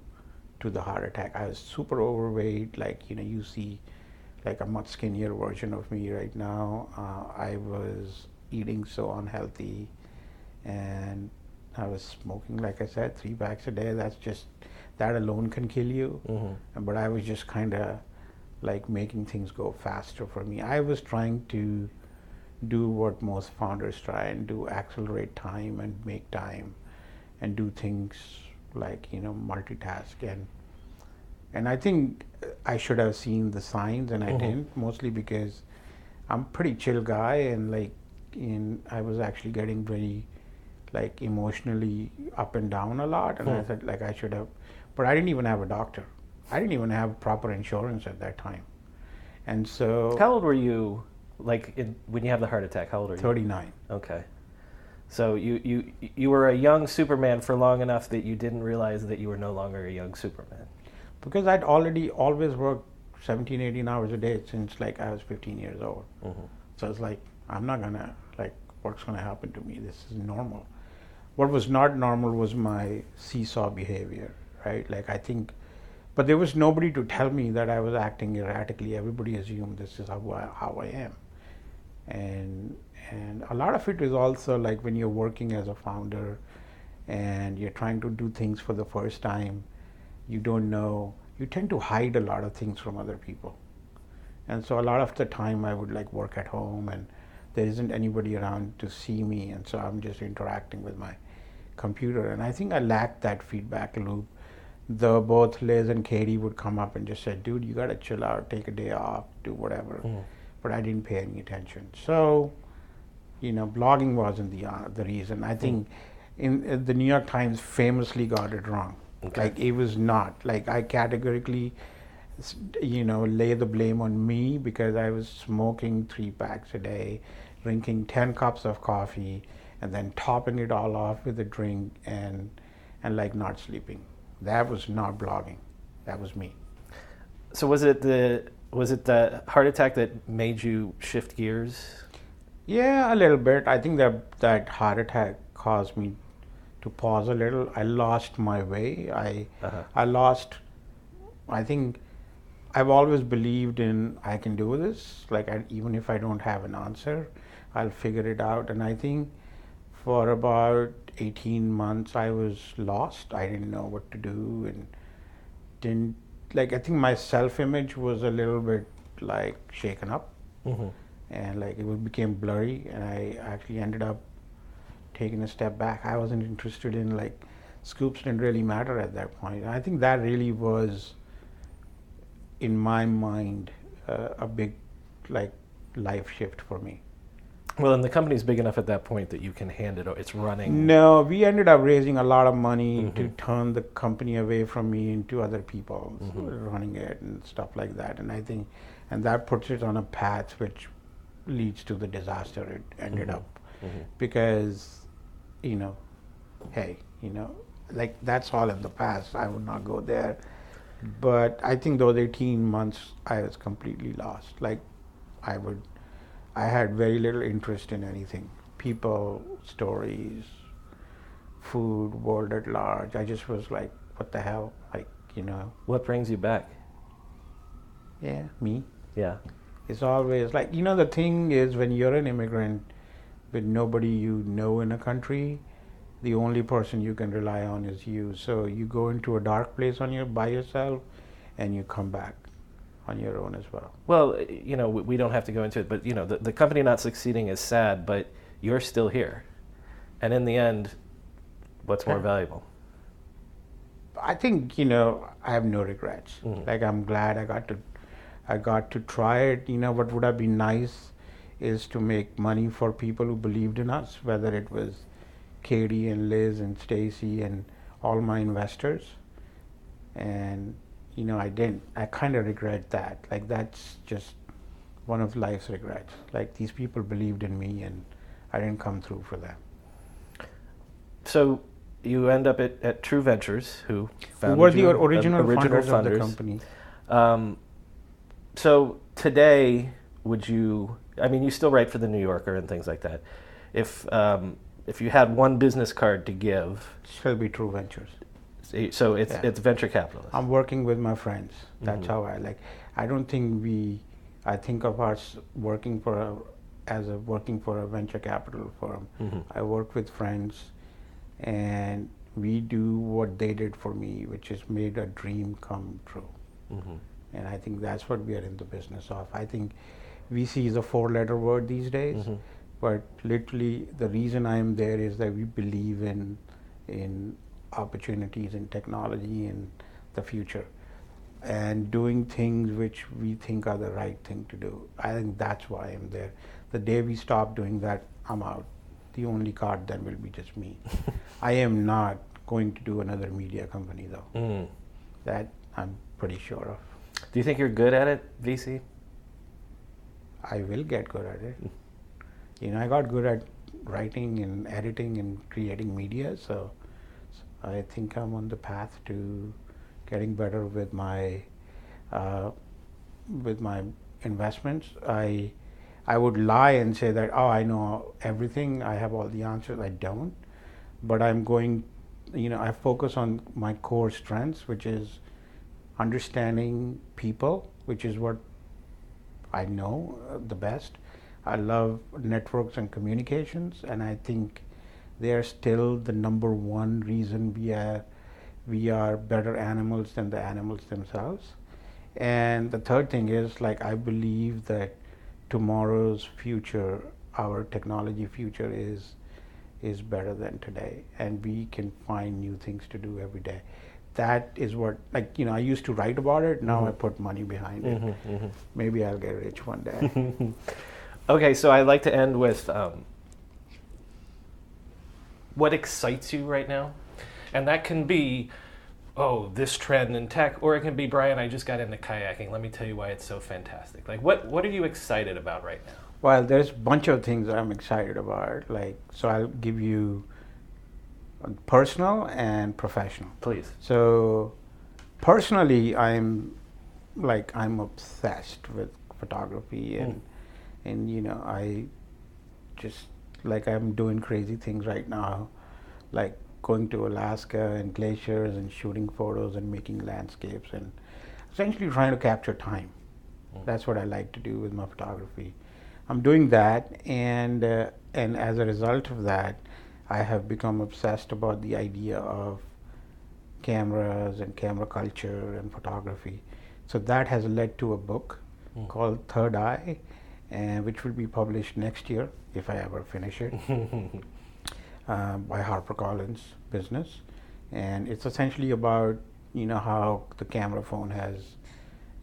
the heart attack. I was super overweight, you see like a much skinnier version of me right now. I was eating so unhealthy, and I was smoking, like I said, 3 packs a day. That alone can kill you. But I was just kind of like making things go faster for me. I was trying to do what most founders try and do: accelerate time and make time and do things like multitask. And I think I should have seen the signs, and I didn't, mostly because I'm a pretty chill guy, and I was actually getting very emotionally up and down a lot, and I thought I should have, but I didn't even have a doctor. I didn't even have proper insurance at that time. And so How old were you when you have the heart attack? How old are you? 39. Okay. So you were a young Superman for long enough that you didn't realize that you were no longer a young Superman. Because I'd already always worked 17, 18 hours a day since I was 15 years old. So it's I'm not gonna, what's gonna happen to me? This is normal. What was not normal was my seesaw behavior, right? I think, but there was nobody to tell me that I was acting erratically. Everybody assumed this is how I am. And a lot of it is also when you're working as a founder and you're trying to do things for the first time, you don't know, you tend to hide a lot of things from other people. And so a lot of the time I would work at home, and there isn't anybody around to see me, and so I'm just interacting with my computer. And I think I lacked that feedback loop. Though both Liz and Katie would come up and just say, dude, you gotta chill out, take a day off, do whatever. But I didn't pay any attention. So, blogging wasn't the reason. I think the New York Times famously got it wrong. Okay. It was not. I categorically, lay the blame on me because I was smoking 3 packs a day, drinking 10 cups of coffee, and then topping it all off with a drink and not sleeping. That was not blogging. That was me. So was it the heart attack that made you shift gears? Yeah, a little bit. I think that heart attack caused me to pause a little. I lost my way. I think I've always believed in I can do this. Even if I don't have an answer, I'll figure it out. And I think for about 18 months I was lost. I didn't know what to do, and didn't I think my self-image was a little bit shaken up, and it became blurry, and I actually ended up taking a step back. I wasn't interested in scoops didn't really matter at that point. And I think that really was, in my mind, a big life shift for me. Well, and the company's big enough at that point that you can hand it. It's running. No, we ended up raising a lot of money to turn the company away from me into other people running it and stuff like that. And I think, and that puts it on a path which leads to the disaster it ended up. Because, you know, hey, you know, like that's all in the past. I would not go there. But I think those 18 months, I was completely lost. Like, I had very little interest in anything. People, stories, food, world at large. I just was like, what the hell? Like, you know. What brings you back? Yeah, me. Yeah. It's always like, you know, the thing is when you're an immigrant with nobody you know in a country, the only person you can rely on is you. So you go into a dark place by yourself and you come back on your own as well. Well, you know, we don't have to go into it, but, you know, the company not succeeding is sad, but you're still here. And in the end, what's more valuable? I think, you know, I have no regrets. Like, I'm glad I got to try it. You know, what would have been nice is to make money for people who believed in us, whether it was Katie and Liz and Stacy and all my investors. And you know, I didn't. I kind of regret that. Like, that's just one of life's regrets. Like, these people believed in me and I didn't come through for them. So you end up at True Ventures, who were the original funders of the company. So today, I mean, you still write for the New Yorker and things like that. If you had one business card to give, It'll be True Ventures. So it's venture capitalist. I'm working with my friends. That's how I don't think I think of us working for a venture capital firm. I work with friends and we do what they did for me, which is made a dream come true. And I think that's what we are in the business of. I think VC is a 4-letter word these days, but literally the reason I am there is that we believe in opportunities in technology and the future and doing things which we think are the right thing to do. I think that's why I'm there. The day we stop doing that, I'm out. The only card then will be just me. I am not going to do another media company though. That I'm pretty sure of. Do you think you're good at it, VC? I will get good at it. You know, I got good at writing and editing and creating media, so I think I'm on the path to getting better with my investments. I would lie and say that, oh, I know everything, I have all the answers. I don't, but I'm going, you know, I focus on my core strengths, which is understanding people, which is what I know the best. I love networks and communications, and I think they are still the number one reason we are better animals than the animals themselves. And the third thing is, like, I believe that tomorrow's future, our technology future is better than today, and we can find new things to do every day. That is what, like, you know, I used to write about it, now I put money behind it. Maybe I'll get rich one day. Okay, so I like to end with what excites you right now? And that can be, oh, this trend in tech, or it can be, Brian, I just got into kayaking. Let me tell you why it's so fantastic. Like, what are you excited about right now? Well, there's a bunch of things I'm excited about. Like, so I'll give you personal and professional. Please. So, personally, I'm obsessed with photography and you know, I just, like, I'm doing crazy things right now, like going to Alaska and glaciers and shooting photos and making landscapes and essentially trying to capture time. That's what I like to do with my photography. I'm doing that, and as a result of that, I have become obsessed about the idea of cameras and camera culture and photography. So that has led to a book called Third Eye, which will be published next year if I ever finish it, by HarperCollins Business. And it's essentially about, you know, how the camera phone has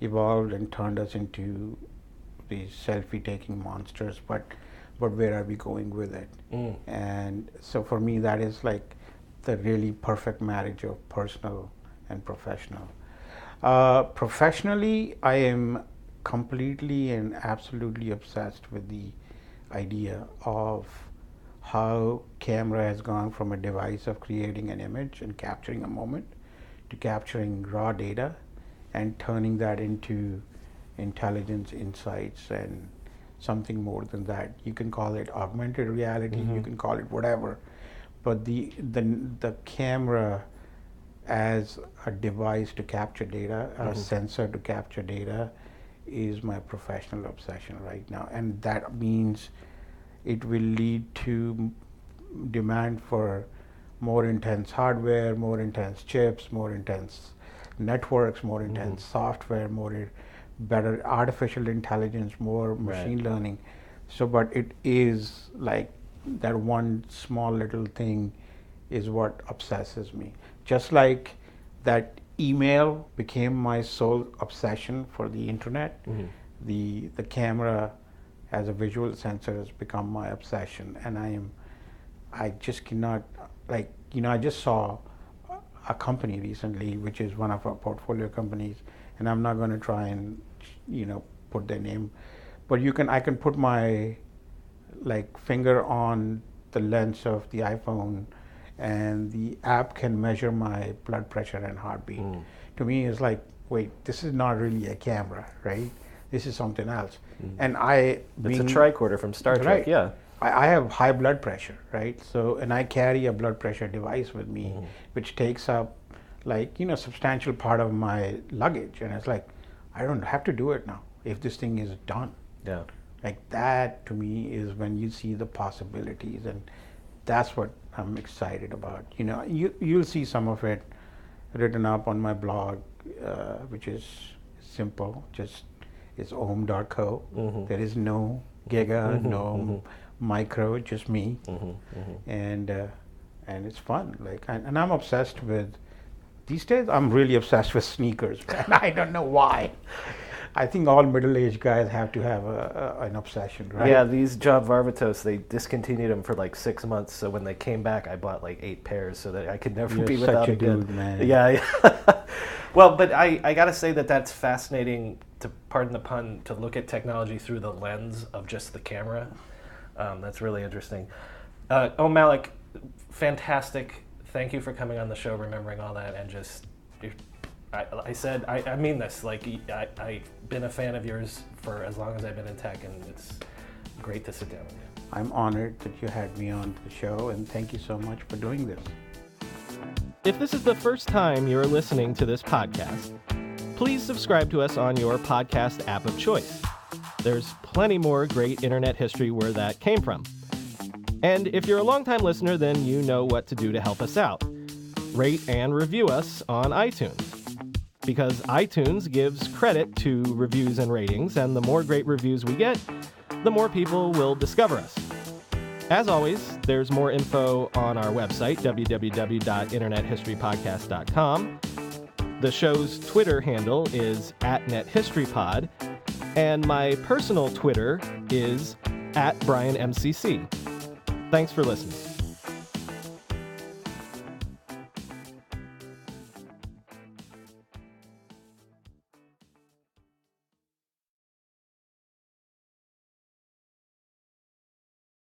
evolved and turned us into these selfie-taking monsters. But but where are we going with it? And so for me, that is like the really perfect marriage of personal and professional. Professionally, I am completely and absolutely obsessed with the idea of how camera has gone from a device of creating an image and capturing a moment to capturing raw data and turning that into intelligence, insights, and something more than that. You can call it augmented reality, you can call it whatever, but the camera as a device to capture data, a sensor to capture data, is my professional obsession right now. And that means it will lead to demand for more intense hardware, more intense chips, more intense networks, more intense software, better artificial intelligence, more machine learning. So, but it is like that one small little thing is what obsesses me. Just like that email became my sole obsession for the internet, the camera as a visual sensor has become my obsession. And I just cannot, like, I just saw a company recently, which is one of our portfolio companies, and I'm not going to try and, put their name, but I can put my finger on the lens of the iPhone, and the app can measure my blood pressure and heartbeat. To me, it's like, wait, this is not really a camera, right? This is something else. And it's a tricorder from Star Trek, right, yeah. I have high blood pressure, right? So, and I carry a blood pressure device with me, which takes up substantial part of my luggage. And it's like, I don't have to do it now if this thing is done. Yeah. Like that to me is when you see the possibilities, and that's what I'm excited about. You'll see some of it written up on my blog, which is simple, just it's ohm.co. There is no giga, no micro, just me. And it's fun. And I'm obsessed with, these days I'm really obsessed with sneakers, man. I don't know why. I think all middle-aged guys have to have an obsession, right? Yeah, these Job Varvatos, they discontinued them for 6 months. So when they came back, I bought 8 pairs so that I could never be without such a again. dude, man. Yeah. Well, but I got to say that's fascinating, to pardon the pun, to look at technology through the lens of just the camera. That's really interesting. Malik, fantastic. Thank you for coming on the show, remembering all that, and just... I mean this. I've been a fan of yours for as long as I've been in tech, and it's great to sit down with you. I'm honored that you had me on the show, and thank you so much for doing this. If this is the first time you're listening to this podcast, please subscribe to us on your podcast app of choice. There's plenty more great internet history where that came from. And if you're a longtime listener, then you know what to do to help us out. Rate and review us on iTunes. Because iTunes gives credit to reviews and ratings, and the more great reviews we get, the more people will discover us. As always, there's more info on our website, www.internethistorypodcast.com. The show's Twitter handle is @NetHistoryPod, and my personal Twitter is @BrianMCC. Thanks for listening.